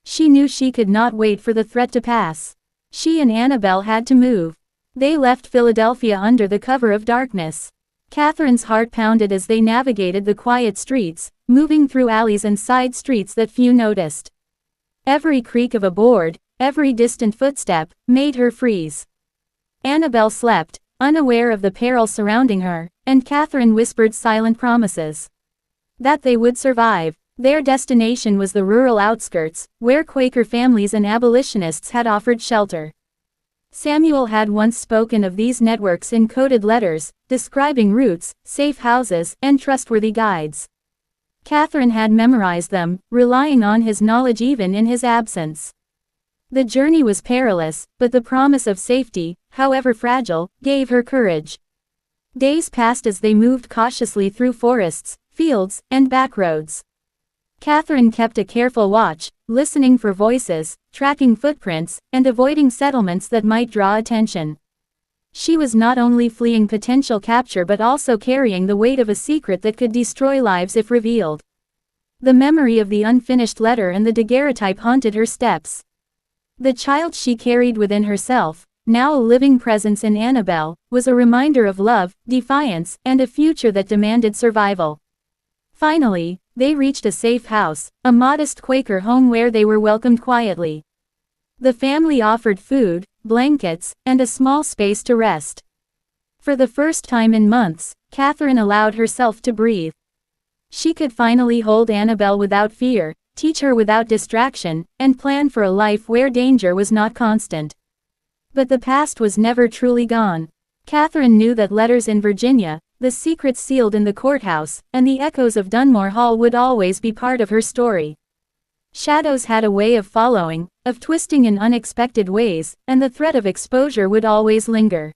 She knew she could not wait for the threat to pass. She and Annabel had to move. They left Philadelphia under the cover of darkness. Catherine's heart pounded as they navigated the quiet streets, moving through alleys and side streets that few noticed. Every creak of a board, every distant footstep, made her freeze. Annabel slept, unaware of the peril surrounding her, and Catherine whispered silent promises. That they would survive. Their destination was the rural outskirts, where Quaker families and abolitionists had offered shelter. Samuel had once spoken of these networks in coded letters, describing routes, safe houses, and trustworthy guides. Catherine had memorized them, relying on his knowledge even in his absence. The journey was perilous, but the promise of safety, however fragile, gave her courage. Days passed as they moved cautiously through forests, fields, and backroads. Catherine kept a careful watch, listening for voices, tracking footprints, and avoiding settlements that might draw attention. She was not only fleeing potential capture but also carrying the weight of a secret that could destroy lives if revealed. The memory of the unfinished letter and the daguerreotype haunted her steps. The child she carried within herself, now a living presence in Annabel, was a reminder of love, defiance, and a future that demanded survival. Finally, they reached a safe house, a modest Quaker home where they were welcomed quietly. The family offered food, blankets, and a small space to rest. For the first time in months, Catherine allowed herself to breathe. She could finally hold Annabel without fear, teach her without distraction, and plan for a life where danger was not constant. But the past was never truly gone. Catherine knew that letters in Virginia, the secrets sealed in the courthouse, and the echoes of Dunmore Hall would always be part of her story. Shadows had a way of following, of twisting in unexpected ways, and the threat of exposure would always linger.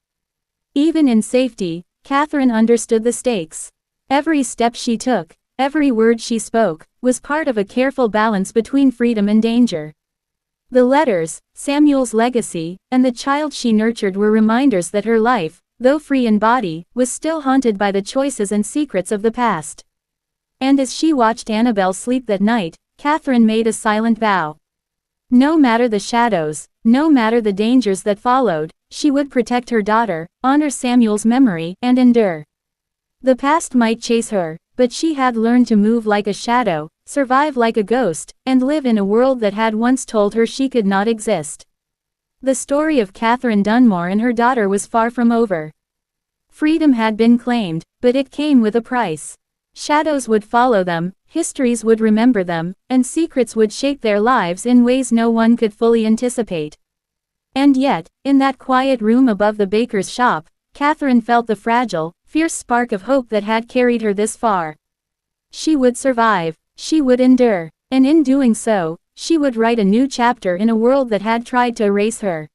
Even in safety, Catherine understood the stakes. Every step she took, every word she spoke, was part of a careful balance between freedom and danger. The letters, Samuel's legacy, and the child she nurtured were reminders that her life, though free in body, was still haunted by the choices and secrets of the past. And as she watched Annabel sleep that night, Catherine made a silent vow. No matter the shadows, no matter the dangers that followed, she would protect her daughter, honor Samuel's memory, and endure. The past might chase her, but she had learned to move like a shadow, survive like a ghost, and live in a world that had once told her she could not exist. The story of Catherine Dunmore and her daughter was far from over. Freedom had been claimed, but it came with a price. Shadows would follow them, histories would remember them, and secrets would shape their lives in ways no one could fully anticipate. And yet, in that quiet room above the baker's shop, Catherine felt the fragile, fierce spark of hope that had carried her this far. She would survive, she would endure, and in doing so, she would write a new chapter in a world that had tried to erase her.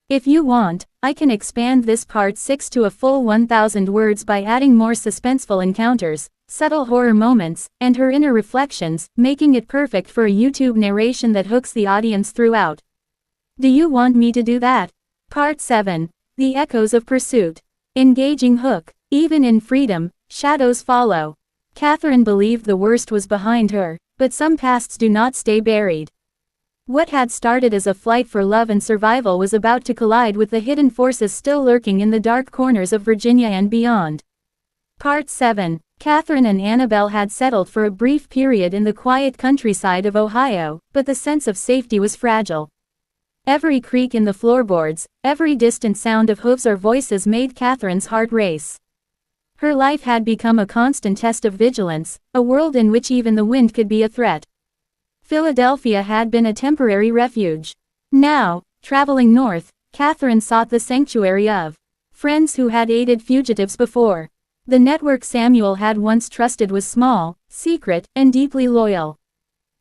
If you want, I can expand this part 6 to a full 1,000 words by adding more suspenseful encounters, subtle horror moments, and her inner reflections, making it perfect for a YouTube narration that hooks the audience throughout. Do you want me to do that? Part 7. The Echoes of Pursuit. Engaging hook. Even in freedom, shadows follow. Catherine believed the worst was behind her, but some pasts do not stay buried. What had started as a flight for love and survival was about to collide with the hidden forces still lurking in the dark corners of Virginia and beyond. Part 7. Catherine and Annabel had settled for a brief period in the quiet countryside of Ohio, but the sense of safety was fragile. Every creak in the floorboards, every distant sound of hooves or voices made Catherine's heart race. Her life had become a constant test of vigilance, a world in which even the wind could be a threat. Philadelphia had been a temporary refuge. Now, traveling north, Catherine sought the sanctuary of friends who had aided fugitives before. The network Samuel had once trusted was small, secret, and deeply loyal.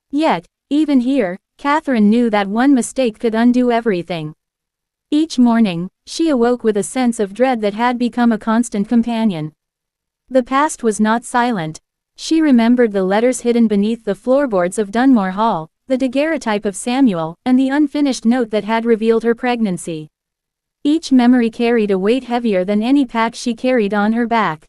Yet, even here, Catherine knew that one mistake could undo everything. Each morning, she awoke with a sense of dread that had become a constant companion. The past was not silent. She remembered the letters hidden beneath the floorboards of Dunmore Hall, the daguerreotype of Samuel, and the unfinished note that had revealed her pregnancy. Each memory carried a weight heavier than any pack she carried on her back.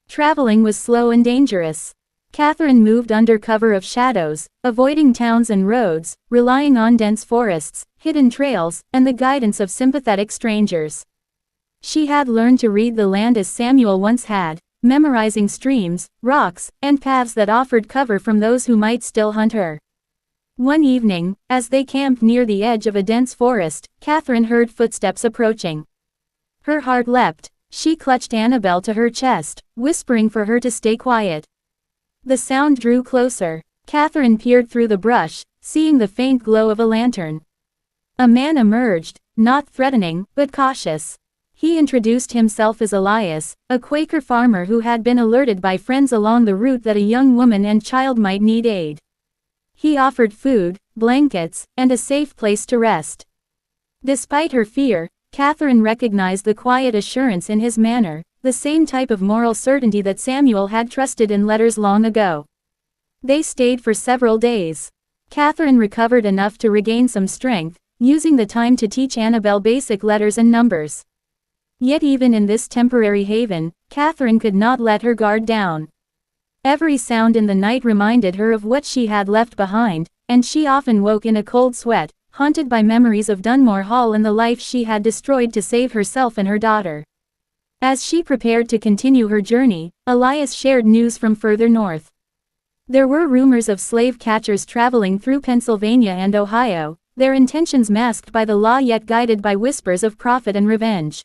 Traveling was slow and dangerous. Catherine moved under cover of shadows, avoiding towns and roads, relying on dense forests, hidden trails, and the guidance of sympathetic strangers. She had learned to read the land as Samuel once had, memorizing streams, rocks, and paths that offered cover from those who might still hunt her. One evening, as they camped near the edge of a dense forest, Catherine heard footsteps approaching. Her heart leapt. She clutched Annabel to her chest, whispering for her to stay quiet. The sound drew closer. Catherine peered through the brush, seeing the faint glow of a lantern. A man emerged, not threatening, but cautious. He introduced himself as Elias, a Quaker farmer who had been alerted by friends along the route that a young woman and child might need aid. He offered food, blankets, and a safe place to rest. Despite her fear, Catherine recognized the quiet assurance in his manner, the same type of moral certainty that Samuel had trusted in letters long ago. They stayed for several days. Catherine recovered enough to regain some strength, using the time to teach Annabel basic letters and numbers. Yet even in this temporary haven, Catherine could not let her guard down. Every sound in the night reminded her of what she had left behind, and she often woke in a cold sweat, haunted by memories of Dunmore Hall and the life she had destroyed to save herself and her daughter. As she prepared to continue her journey, Elias shared news from further north. There were rumors of slave catchers traveling through Pennsylvania and Ohio, their intentions masked by the law yet guided by whispers of profit and revenge.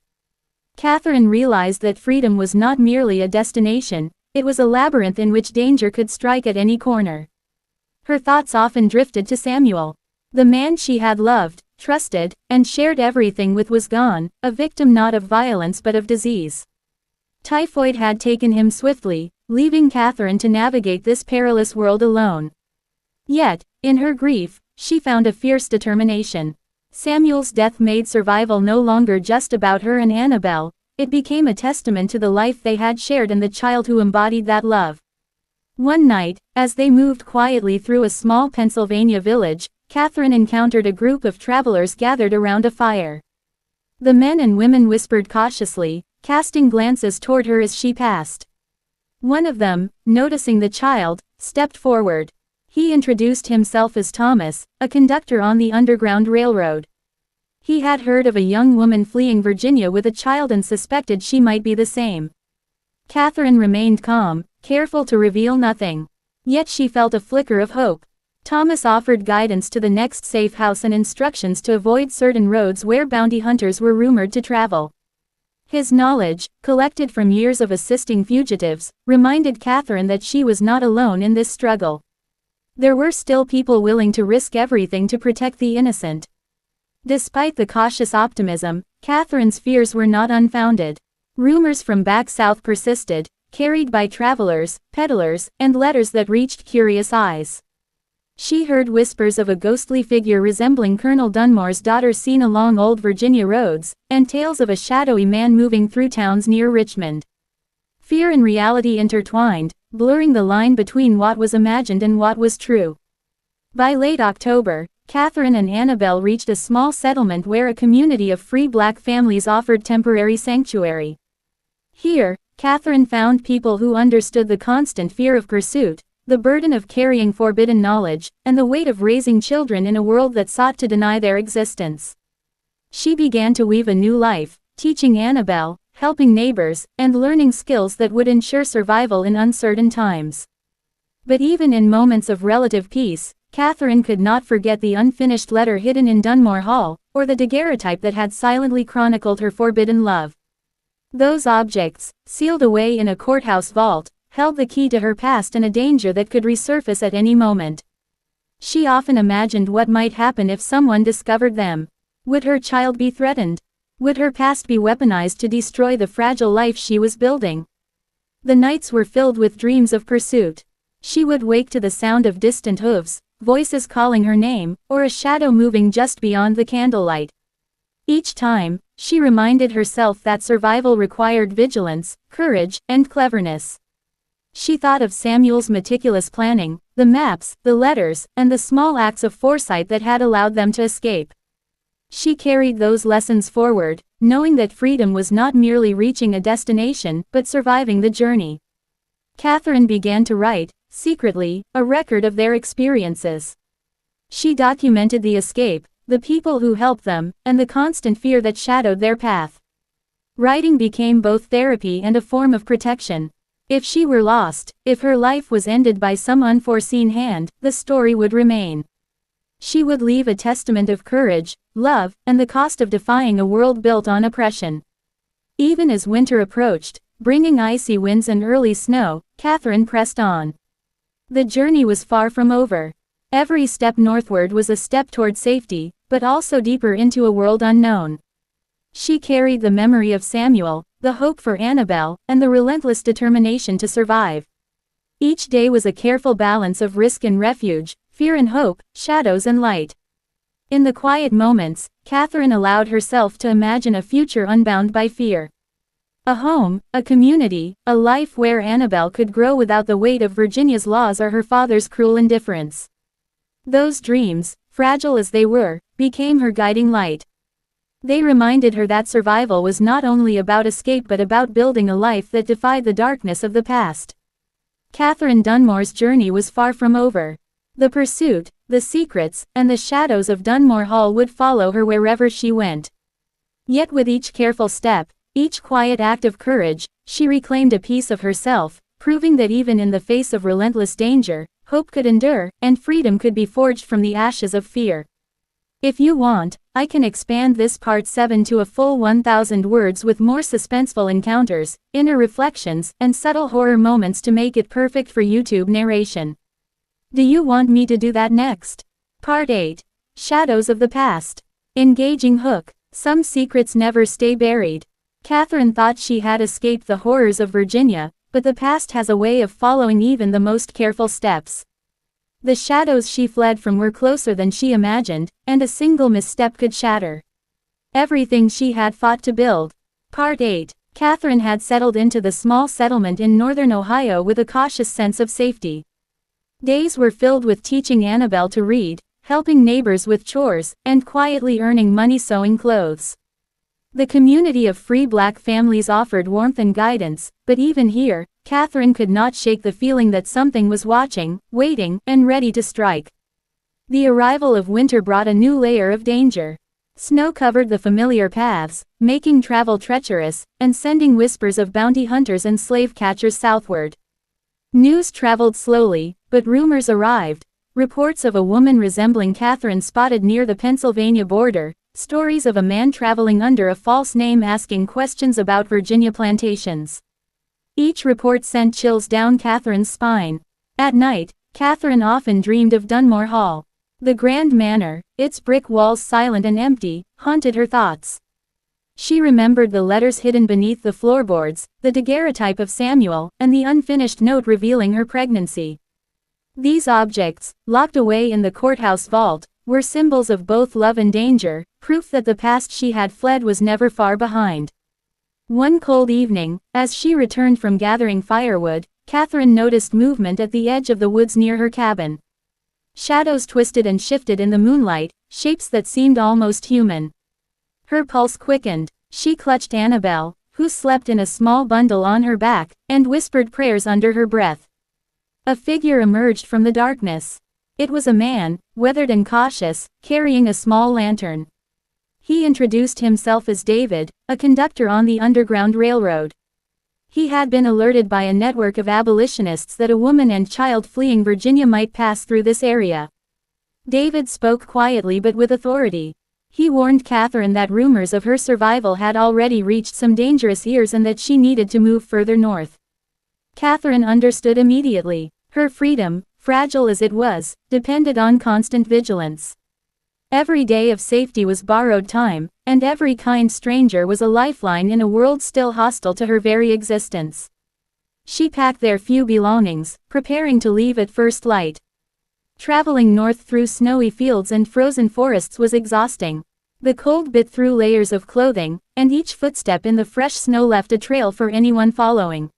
Catherine realized that freedom was not merely a destination, it was a labyrinth in which danger could strike at any corner. Her thoughts often drifted to Samuel. The man she had loved, trusted, and shared everything with was gone, a victim not of violence but of disease. Typhoid had taken him swiftly, leaving Catherine to navigate this perilous world alone. Yet, in her grief, she found a fierce determination. Samuel's death made survival no longer just about her and Annabelle, it became a testament to the life they had shared and the child who embodied that love. One night, as they moved quietly through a small Pennsylvania village, Catherine encountered a group of travelers gathered around a fire. The men and women whispered cautiously, casting glances toward her as she passed. One of them, noticing the child, stepped forward. He introduced himself as Thomas, a conductor on the Underground Railroad. He had heard of a young woman fleeing Virginia with a child and suspected she might be the same. Catherine remained calm, careful to reveal nothing. Yet she felt a flicker of hope. Thomas offered guidance to the next safe house and instructions to avoid certain roads where bounty hunters were rumored to travel. His knowledge, collected from years of assisting fugitives, reminded Catherine that she was not alone in this struggle. There were still people willing to risk everything to protect the innocent. Despite the cautious optimism, Catherine's fears were not unfounded. Rumors from back south persisted, carried by travelers, peddlers, and letters that reached curious eyes. She heard whispers of a ghostly figure resembling Colonel Dunmore's daughter seen along old Virginia roads, and tales of a shadowy man moving through towns near Richmond. Fear and reality intertwined, blurring the line between what was imagined and what was true. By late October, Catherine and Annabelle reached a small settlement where a community of free black families offered temporary sanctuary. Here, Catherine found people who understood the constant fear of pursuit, the burden of carrying forbidden knowledge, and the weight of raising children in a world that sought to deny their existence. She began to weave a new life, teaching Annabelle, helping neighbors, and learning skills that would ensure survival in uncertain times. But even in moments of relative peace, Catherine could not forget the unfinished letter hidden in Dunmore Hall, or the daguerreotype that had silently chronicled her forbidden love. Those objects, sealed away in a courthouse vault, held the key to her past and a danger that could resurface at any moment. She often imagined what might happen if someone discovered them. Would her child be threatened? Would her past be weaponized to destroy the fragile life she was building? The nights were filled with dreams of pursuit. She would wake to the sound of distant hooves, voices calling her name, or a shadow moving just beyond the candlelight. Each time, she reminded herself that survival required vigilance, courage, and cleverness. She thought of Samuel's meticulous planning, the maps, the letters, and the small acts of foresight that had allowed them to escape. She carried those lessons forward, knowing that freedom was not merely reaching a destination, but surviving the journey. Catherine began to write, secretly, a record of their experiences. She documented the escape, the people who helped them, and the constant fear that shadowed their path. Writing became both therapy and a form of protection. If she were lost, if her life was ended by some unforeseen hand, the story would remain. She would leave a testament of courage, love, and the cost of defying a world built on oppression. Even as winter approached, bringing icy winds and early snow, Catherine pressed on. The journey was far from over. Every step northward was a step toward safety, but also deeper into a world unknown. She carried the memory of Samuel, the hope for Annabelle, and the relentless determination to survive. Each day was a careful balance of risk and refuge, fear and hope, shadows and light. In the quiet moments, Catherine allowed herself to imagine a future unbound by fear. A home, a community, a life where Annabelle could grow without the weight of Virginia's laws or her father's cruel indifference. Those dreams, fragile as they were, became her guiding light. They reminded her that survival was not only about escape but about building a life that defied the darkness of the past. Catherine Dunmore's journey was far from over. The pursuit, the secrets, and the shadows of Dunmore Hall would follow her wherever she went. Yet with each careful step, each quiet act of courage, she reclaimed a piece of herself, proving that even in the face of relentless danger, hope could endure, and freedom could be forged from the ashes of fear. If you want, I can expand this part 7 to a full 1,000 words with more suspenseful encounters, inner reflections, and subtle horror moments to make it perfect for YouTube narration. Do you want me to do that next? Part 8. Shadows of the Past. Engaging hook. Some secrets never stay buried. Catherine thought she had escaped the horrors of Virginia, but the past has a way of following even the most careful steps. The shadows she fled from were closer than she imagined, and a single misstep could shatter everything she had fought to build. Part 8. Catherine had settled into the small settlement in northern Ohio with a cautious sense of safety. Days were filled with teaching Annabelle to read, helping neighbors with chores, and quietly earning money sewing clothes. The community of free black families offered warmth and guidance, but even here, Catherine could not shake the feeling that something was watching, waiting, and ready to strike. The arrival of winter brought a new layer of danger. Snow covered the familiar paths, making travel treacherous, and sending whispers of bounty hunters and slave catchers southward. News traveled slowly, but rumors arrived. Reports of a woman resembling Catherine spotted near the Pennsylvania border, stories of a man traveling under a false name asking questions about Virginia plantations. Each report sent chills down Catherine's spine. At night, Catherine often dreamed of Dunmore Hall. The grand manor, its brick walls silent and empty, haunted her thoughts. She remembered the letters hidden beneath the floorboards, the daguerreotype of Samuel, and the unfinished note revealing her pregnancy. These objects, locked away in the courthouse vault, were symbols of both love and danger, proof that the past she had fled was never far behind. One cold evening, as she returned from gathering firewood, Catherine noticed movement at the edge of the woods near her cabin. Shadows twisted and shifted in the moonlight, shapes that seemed almost human. Her pulse quickened. She clutched Annabelle, who slept in a small bundle on her back, and whispered prayers under her breath. A figure emerged from the darkness. It was a man, weathered and cautious, carrying a small lantern. He introduced himself as David, a conductor on the Underground Railroad. He had been alerted by a network of abolitionists that a woman and child fleeing Virginia might pass through this area. David spoke quietly but with authority. He warned Catherine that rumors of her survival had already reached some dangerous ears and that she needed to move further north. Catherine understood immediately. Her freedom, fragile as it was, depended on constant vigilance. Every day of safety was borrowed time, and every kind stranger was a lifeline in a world still hostile to her very existence. She packed their few belongings, preparing to leave at first light. Traveling north through snowy fields and frozen forests was exhausting. The cold bit through layers of clothing, and each footstep in the fresh snow left a trail for anyone following.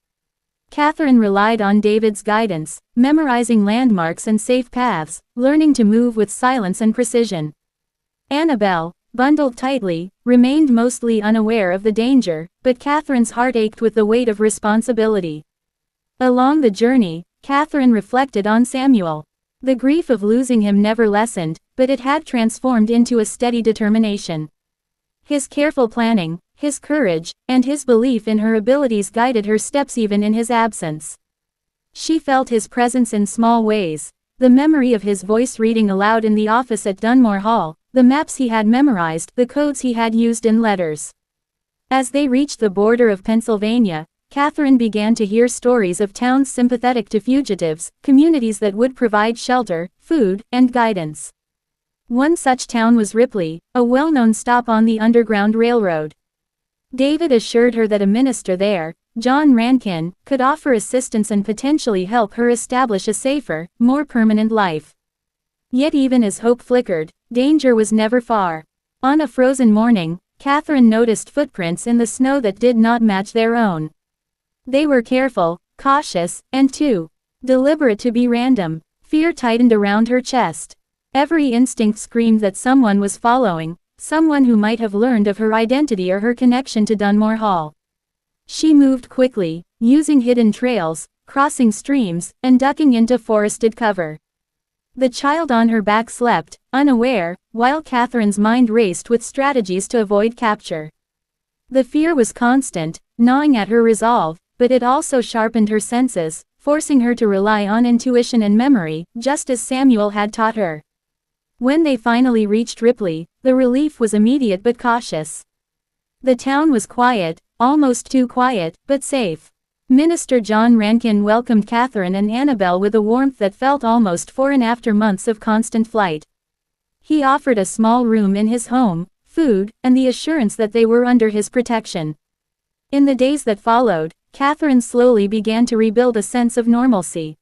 Catherine relied on David's guidance, memorizing landmarks and safe paths, learning to move with silence and precision. Annabelle, bundled tightly, remained mostly unaware of the danger, but Catherine's heart ached with the weight of responsibility. Along the journey, Catherine reflected on Samuel. The grief of losing him never lessened, but it had transformed into a steady determination. His careful planning, his courage, and his belief in her abilities guided her steps even in his absence. She felt his presence in small ways. The memory of his voice reading aloud in the office at Dunmore Hall, the maps he had memorized, the codes he had used in letters. As they reached the border of Pennsylvania, Catherine began to hear stories of towns sympathetic to fugitives, communities that would provide shelter, food, and guidance. One such town was Ripley, a well-known stop on the Underground Railroad. David assured her that a minister there, John Rankin, could offer assistance and potentially help her establish a safer, more permanent life. Yet even as hope flickered, danger was never far. On a frozen morning, Catherine noticed footprints in the snow that did not match their own. They were careful, cautious, and too deliberate to be random. Fear tightened around her chest. Every instinct screamed that someone was following, someone who might have learned of her identity or her connection to Dunmore Hall. She moved quickly, using hidden trails, crossing streams, and ducking into forested cover. The child on her back slept, unaware, while Catherine's mind raced with strategies to avoid capture. The fear was constant, gnawing at her resolve, but it also sharpened her senses, forcing her to rely on intuition and memory, just as Samuel had taught her. When they finally reached Ripley, the relief was immediate but cautious. The town was quiet, almost too quiet, but safe. Minister John Rankin welcomed Catherine and Annabelle with a warmth that felt almost foreign after months of constant flight. He offered a small room in his home, food, and the assurance that they were under his protection. In the days that followed, Catherine slowly began to rebuild a sense of normalcy.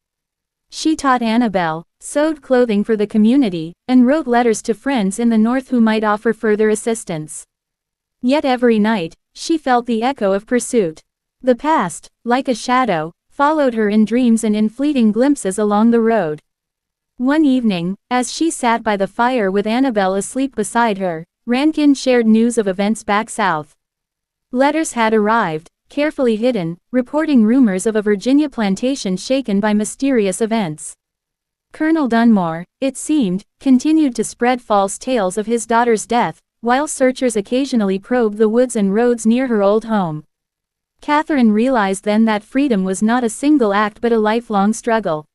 She taught Annabelle, sewed clothing for the community, and wrote letters to friends in the north who might offer further assistance. Yet every night, she felt the echo of pursuit. The past, like a shadow, followed her in dreams and in fleeting glimpses along the road. One evening, as she sat by the fire with Annabelle asleep beside her, Rankin shared news of events back south. Letters had arrived, carefully hidden, reporting rumors of a Virginia plantation shaken by mysterious events. Colonel Dunmore, it seemed, continued to spread false tales of his daughter's death, while searchers occasionally probed the woods and roads near her old home. Catherine realized then that freedom was not a single act but a lifelong struggle.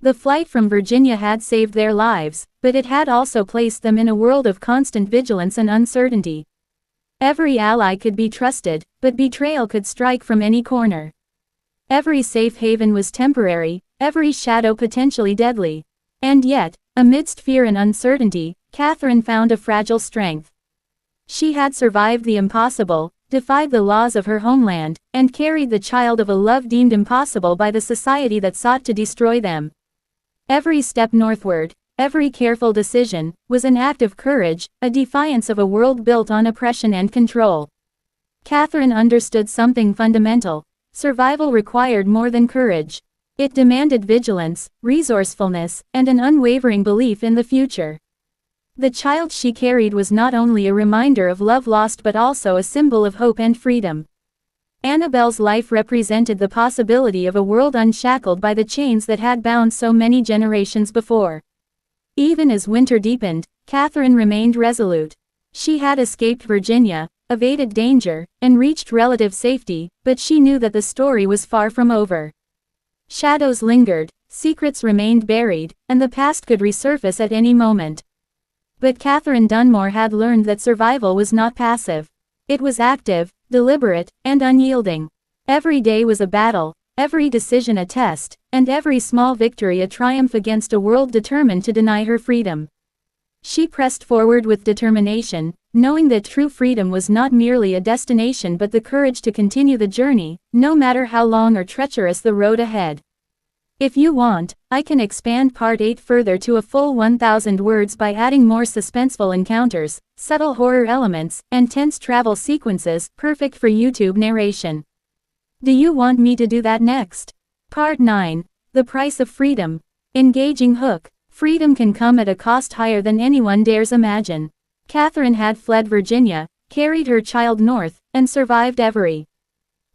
The flight from Virginia had saved their lives, but it had also placed them in a world of constant vigilance and uncertainty. Every ally could be trusted, but betrayal could strike from any corner. Every safe haven was temporary, every shadow potentially deadly. And yet, amidst fear and uncertainty, Catherine found a fragile strength. She had survived the impossible, defied the laws of her homeland, and carried the child of a love deemed impossible by the society that sought to destroy them. Every step northward, every careful decision, was an act of courage, a defiance of a world built on oppression and control. Catherine understood something fundamental. Survival required more than courage. It demanded vigilance, resourcefulness, and an unwavering belief in the future. The child she carried was not only a reminder of love lost but also a symbol of hope and freedom. Annabelle's life represented the possibility of a world unshackled by the chains that had bound so many generations before. Even as winter deepened, Catherine remained resolute. She had escaped Virginia, evaded danger, and reached relative safety, but she knew that the story was far from over. Shadows lingered, secrets remained buried, and the past could resurface at any moment. But Catherine Dunmore had learned that survival was not passive. It was active, deliberate, and unyielding. Every day was a battle, every decision a test, and every small victory a triumph against a world determined to deny her freedom. She pressed forward with determination, knowing that true freedom was not merely a destination but the courage to continue the journey, no matter how long or treacherous the road ahead. If you want, I can expand Part 8 further to a full 1,000 words by adding more suspenseful encounters, subtle horror elements, and tense travel sequences, perfect for YouTube narration. Do you want me to do that next? Part 9. The Price of Freedom. Engaging hook. Freedom can come at a cost higher than anyone dares imagine. Catherine had fled Virginia, carried her child north, and survived every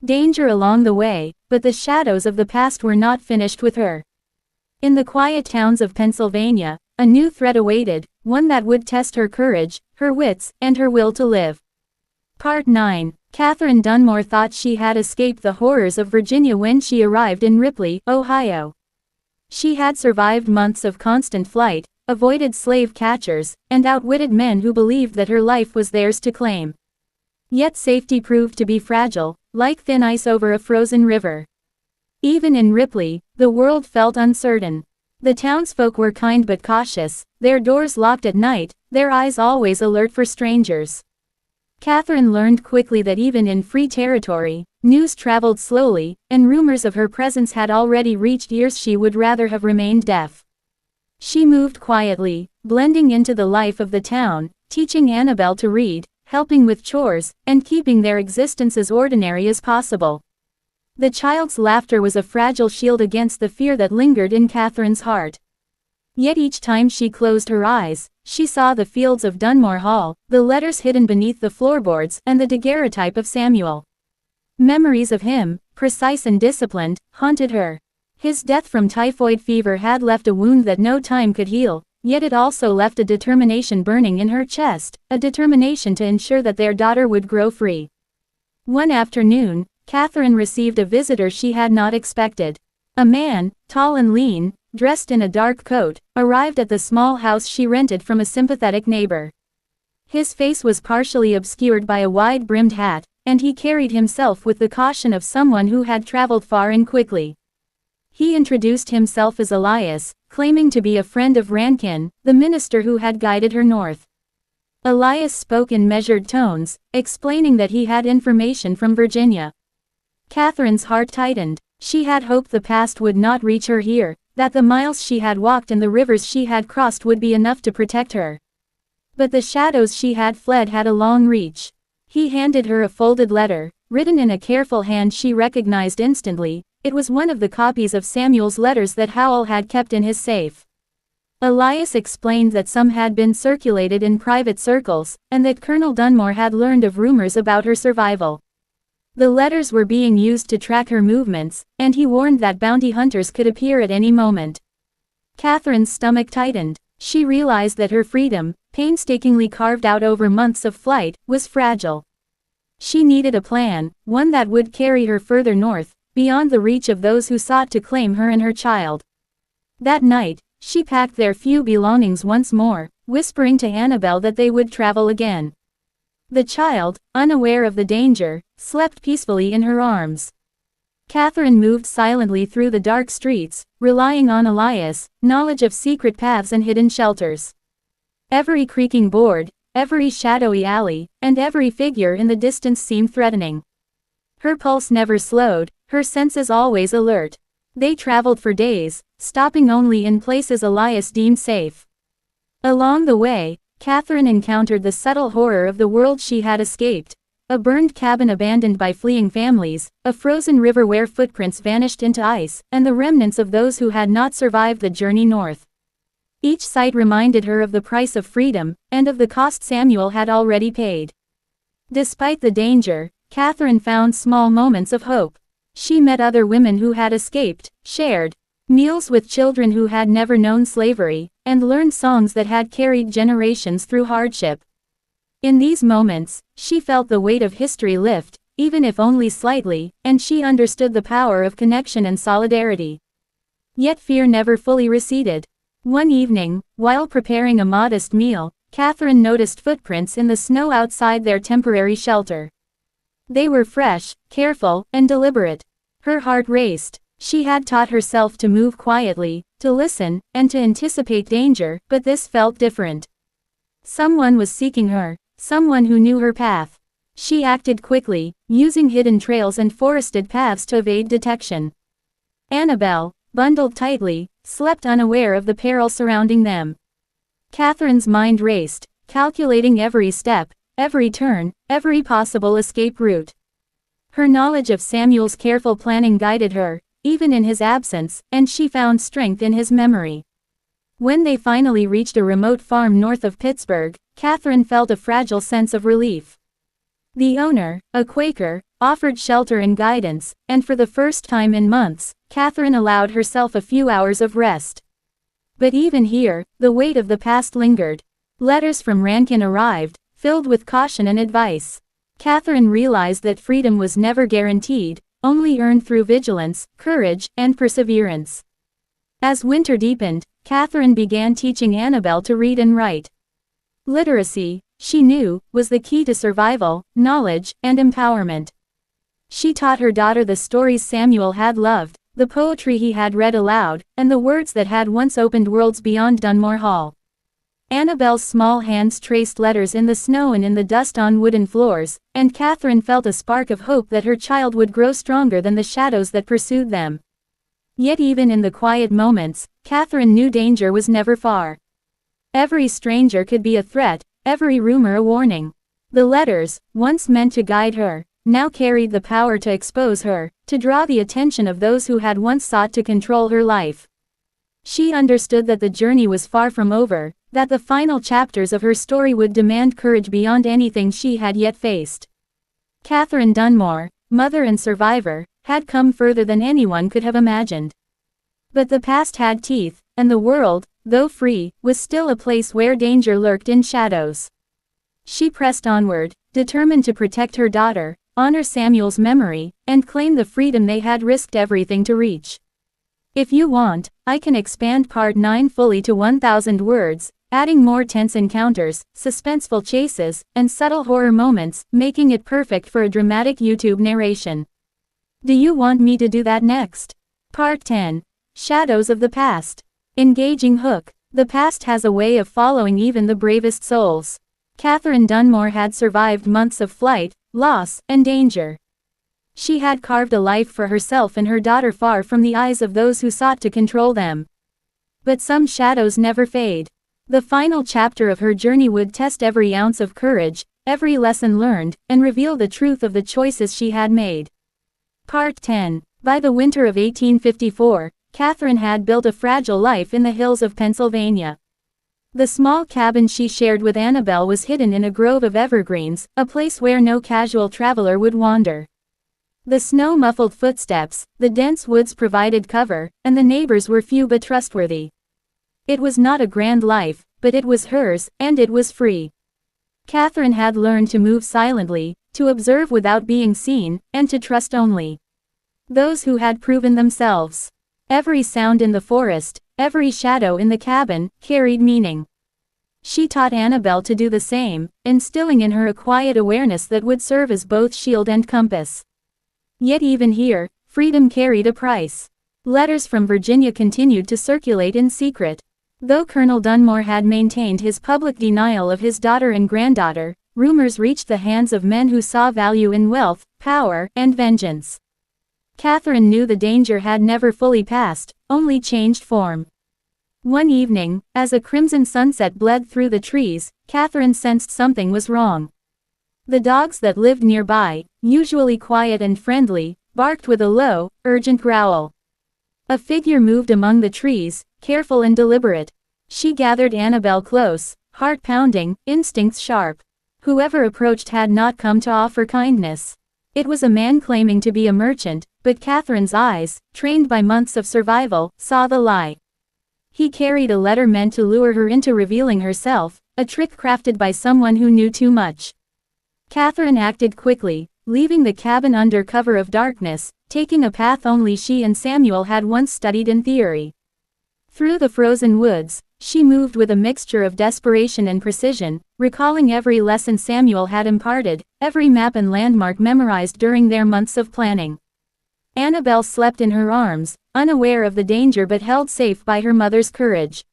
danger along the way, but the shadows of the past were not finished with her. In the quiet towns of Pennsylvania, a new threat awaited, one that would test her courage, her wits, and her will to live. Part 9. Catherine Dunmore thought she had escaped the horrors of Virginia when she arrived in Ripley, Ohio. She had survived months of constant flight, avoided slave catchers, and outwitted men who believed that her life was theirs to claim. Yet safety proved to be fragile, like thin ice over a frozen river. Even in Ripley, the world felt uncertain. The townsfolk were kind but cautious, their doors locked at night, their eyes always alert for strangers. Catherine learned quickly that even in free territory, news traveled slowly, and rumors of her presence had already reached ears she would rather have remained deaf. She moved quietly, blending into the life of the town, teaching Annabelle to read, helping with chores, and keeping their existence as ordinary as possible. The child's laughter was a fragile shield against the fear that lingered in Catherine's heart. Yet each time she closed her eyes, she saw the fields of Dunmore Hall, the letters hidden beneath the floorboards, and the daguerreotype of Samuel. Memories of him, precise and disciplined, haunted her. His death from typhoid fever had left a wound that no time could heal, yet it also left a determination burning in her chest, a determination to ensure that their daughter would grow free. One afternoon, Catherine received a visitor she had not expected. A man, tall and lean, dressed in a dark coat, arrived at the small house she rented from a sympathetic neighbor. His face was partially obscured by a wide-brimmed hat, and he carried himself with the caution of someone who had traveled far and quickly. He introduced himself as Elias, claiming to be a friend of Rankin, the minister who had guided her north. Elias spoke in measured tones, explaining that he had information from Virginia. Catherine's heart tightened. She had hoped the past would not reach her here, that the miles she had walked and the rivers she had crossed would be enough to protect her. But the shadows she had fled had a long reach. He handed her a folded letter, written in a careful hand she recognized instantly. It was one of the copies of Samuel's letters that Howell had kept in his safe. Elias explained that some had been circulated in private circles, and that Colonel Dunmore had learned of rumors about her survival. The letters were being used to track her movements, and he warned that bounty hunters could appear at any moment. Catherine's stomach tightened. She realized that her freedom, painstakingly carved out over months of flight, was fragile. She needed a plan, one that would carry her further north, beyond the reach of those who sought to claim her and her child. That night, she packed their few belongings once more, whispering to Annabel that they would travel again. The child, unaware of the danger, slept peacefully in her arms. Catherine moved silently through the dark streets, relying on Elias' knowledge of secret paths and hidden shelters. Every creaking board, every shadowy alley, and every figure in the distance seemed threatening. Her pulse never slowed, her senses always alert. They traveled for days, stopping only in places Elias deemed safe. Along the way, Catherine encountered the subtle horror of the world she had escaped. A burned cabin abandoned by fleeing families, a frozen river where footprints vanished into ice, and the remnants of those who had not survived the journey north. Each sight reminded her of the price of freedom, and of the cost Samuel had already paid. Despite the danger, Catherine found small moments of hope. She met other women who had escaped, shared meals with children who had never known slavery, and learned songs that had carried generations through hardship. In these moments, she felt the weight of history lift, even if only slightly, and she understood the power of connection and solidarity. Yet fear never fully receded. One evening, while preparing a modest meal, Catherine noticed footprints in the snow outside their temporary shelter. They were fresh, careful, and deliberate. Her heart raced. She had taught herself to move quietly, to listen, and to anticipate danger, but this felt different. Someone was seeking her, someone who knew her path. She acted quickly, using hidden trails and forested paths to evade detection. Annabel, bundled tightly, slept unaware of the peril surrounding them. Catherine's mind raced, calculating every step, every turn, every possible escape route. Her knowledge of Samuel's careful planning guided her, even in his absence, and she found strength in his memory. When they finally reached a remote farm north of Pittsburgh, Catherine felt a fragile sense of relief. The owner, a Quaker, offered shelter and guidance, and for the first time in months, Catherine allowed herself a few hours of rest. But even here, the weight of the past lingered. Letters from Rankin arrived, filled with caution and advice. Catherine realized that freedom was never guaranteed, only earned through vigilance, courage, and perseverance. As winter deepened, Catherine began teaching Annabel to read and write. Literacy, she knew, was the key to survival, knowledge, and empowerment. She taught her daughter the stories Samuel had loved, the poetry he had read aloud, and the words that had once opened worlds beyond Dunmore Hall. Annabel's small hands traced letters in the snow and in the dust on wooden floors, and Catherine felt a spark of hope that her child would grow stronger than the shadows that pursued them. Yet even in the quiet moments, Catherine knew danger was never far. Every stranger could be a threat, every rumor a warning. The letters, once meant to guide her, now carried the power to expose her, to draw the attention of those who had once sought to control her life. She understood that the journey was far from over, that the final chapters of her story would demand courage beyond anything she had yet faced. Catherine Dunmore, mother and survivor, had come further than anyone could have imagined. But the past had teeth, and the world, though free, was still a place where danger lurked in shadows. She pressed onward, determined to protect her daughter, honor Samuel's memory, and claim the freedom they had risked everything to reach. If you want, I can expand Part 9 fully to 1,000 words, adding more tense encounters, suspenseful chases, and subtle horror moments, making it perfect for a dramatic YouTube narration. Do you want me to do that next? Part 10. Shadows of the Past. Engaging hook. The past has a way of following even the bravest souls. Catherine Dunmore had survived months of flight, loss, and danger. She had carved a life for herself and her daughter far from the eyes of those who sought to control them. But some shadows never fade. The final chapter of her journey would test every ounce of courage, every lesson learned, and reveal the truth of the choices she had made. Part 10. By the winter of 1854, Catherine had built a fragile life in the hills of Pennsylvania. The small cabin she shared with Annabelle was hidden in a grove of evergreens, a place where no casual traveler would wander. The snow muffled footsteps, the dense woods provided cover, and the neighbors were few but trustworthy. It was not a grand life, but it was hers, and it was free. Catherine had learned to move silently, to observe without being seen, and to trust only those who had proven themselves. Every sound in the forest, every shadow in the cabin, carried meaning. She taught Annabelle to do the same, instilling in her a quiet awareness that would serve as both shield and compass. Yet even here, freedom carried a price. Letters from Virginia continued to circulate in secret. Though Colonel Dunmore had maintained his public denial of his daughter and granddaughter, rumors reached the hands of men who saw value in wealth, power, and vengeance. Catherine knew the danger had never fully passed, only changed form. One evening, as a crimson sunset bled through the trees, Catherine sensed something was wrong. The dogs that lived nearby, usually quiet and friendly, barked with a low, urgent growl. A figure moved among the trees, careful and deliberate. She gathered Annabelle close, heart pounding, instincts sharp. Whoever approached had not come to offer kindness. It was a man claiming to be a merchant, but Catherine's eyes, trained by months of survival, saw the lie. He carried a letter meant to lure her into revealing herself, a trick crafted by someone who knew too much. Catherine acted quickly, leaving the cabin under cover of darkness, taking a path only she and Samuel had once studied in theory. Through the frozen woods, she moved with a mixture of desperation and precision, recalling every lesson Samuel had imparted, every map and landmark memorized during their months of planning. Annabelle slept in her arms, unaware of the danger but held safe by her mother's courage.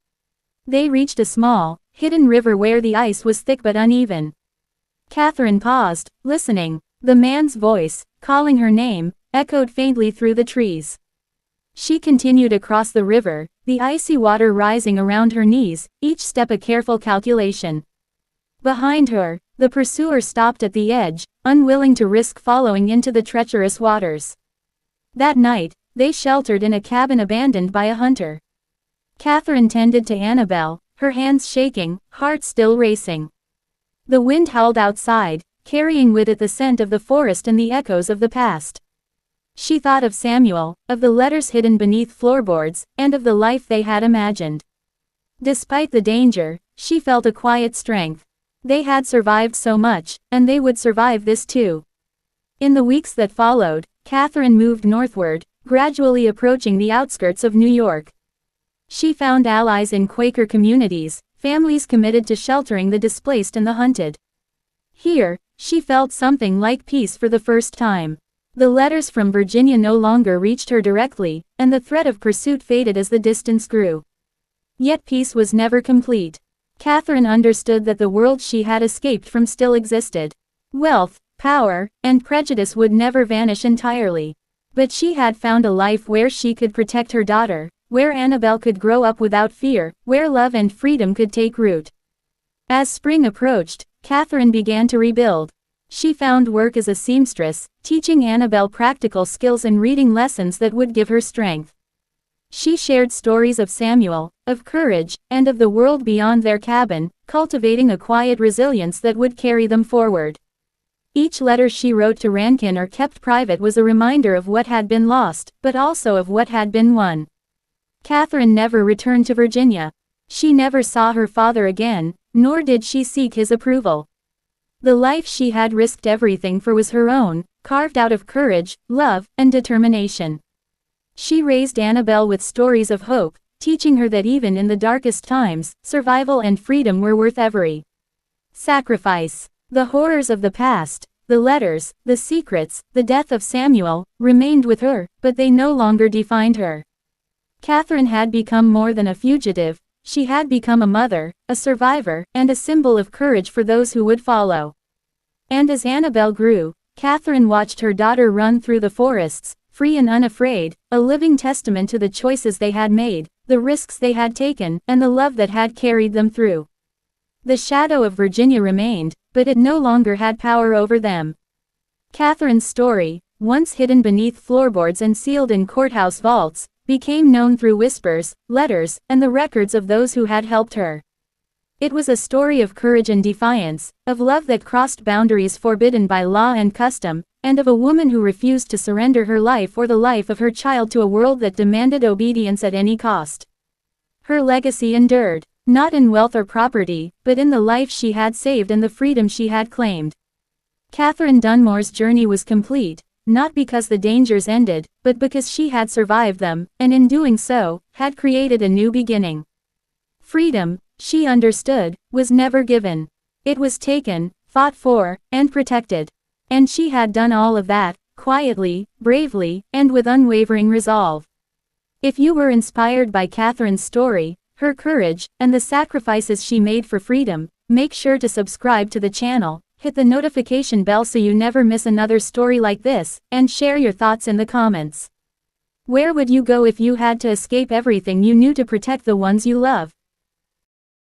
They reached a small, hidden river where the ice was thick but uneven. Catherine paused, listening. The man's voice, calling her name, echoed faintly through the trees. She continued across the river, the icy water rising around her knees, each step a careful calculation. Behind her, the pursuer stopped at the edge, unwilling to risk following into the treacherous waters. That night, they sheltered in a cabin abandoned by a hunter. Catherine tended to Annabelle, her hands shaking, heart still racing. The wind howled outside, carrying with it the scent of the forest and the echoes of the past. She thought of Samuel, of the letters hidden beneath floorboards, and of the life they had imagined. Despite the danger, she felt a quiet strength. They had survived so much, and they would survive this too. In the weeks that followed, Catherine moved northward, gradually approaching the outskirts of New York. She found allies in Quaker communities, families committed to sheltering the displaced and the hunted. Here, she felt something like peace for the first time. The letters from Virginia no longer reached her directly, and the threat of pursuit faded as the distance grew. Yet peace was never complete. Catherine understood that the world she had escaped from still existed. Wealth, power, and prejudice would never vanish entirely. But she had found a life where she could protect her daughter, where Annabelle could grow up without fear, where love and freedom could take root. As spring approached, Catherine began to rebuild. She found work as a seamstress, teaching Annabelle practical skills and reading lessons that would give her strength. She shared stories of Samuel, of courage, and of the world beyond their cabin, cultivating a quiet resilience that would carry them forward. Each letter she wrote to Rankin or kept private was a reminder of what had been lost, but also of what had been won. Catherine never returned to Virginia. She never saw her father again, nor did she seek his approval. The life she had risked everything for was her own, carved out of courage, love, and determination. She raised Annabelle with stories of hope, teaching her that even in the darkest times, survival and freedom were worth every sacrifice. The horrors of the past, the letters, the secrets, the death of Samuel, remained with her, but they no longer defined her. Catherine had become more than a fugitive. She had become a mother, a survivor, and a symbol of courage for those who would follow. And as Annabelle grew, Catherine watched her daughter run through the forests, free and unafraid, a living testament to the choices they had made, the risks they had taken, and the love that had carried them through. The shadow of Virginia remained, but it no longer had power over them. Catherine's story, once hidden beneath floorboards and sealed in courthouse vaults, became known through whispers, letters, and the records of those who had helped her. It was a story of courage and defiance, of love that crossed boundaries forbidden by law and custom, and of a woman who refused to surrender her life or the life of her child to a world that demanded obedience at any cost. Her legacy endured, not in wealth or property, but in the life she had saved and the freedom she had claimed. Catherine Dunmore's journey was complete, not because the dangers ended, but because she had survived them, and in doing so, had created a new beginning. Freedom, she understood, was never given. It was taken, fought for, and protected. And she had done all of that, quietly, bravely, and with unwavering resolve. If you were inspired by Catherine's story, her courage, and the sacrifices she made for freedom, make sure to subscribe to the channel, hit the notification bell so you never miss another story like this, and share your thoughts in the comments. Where would you go if you had to escape everything you knew to protect the ones you love?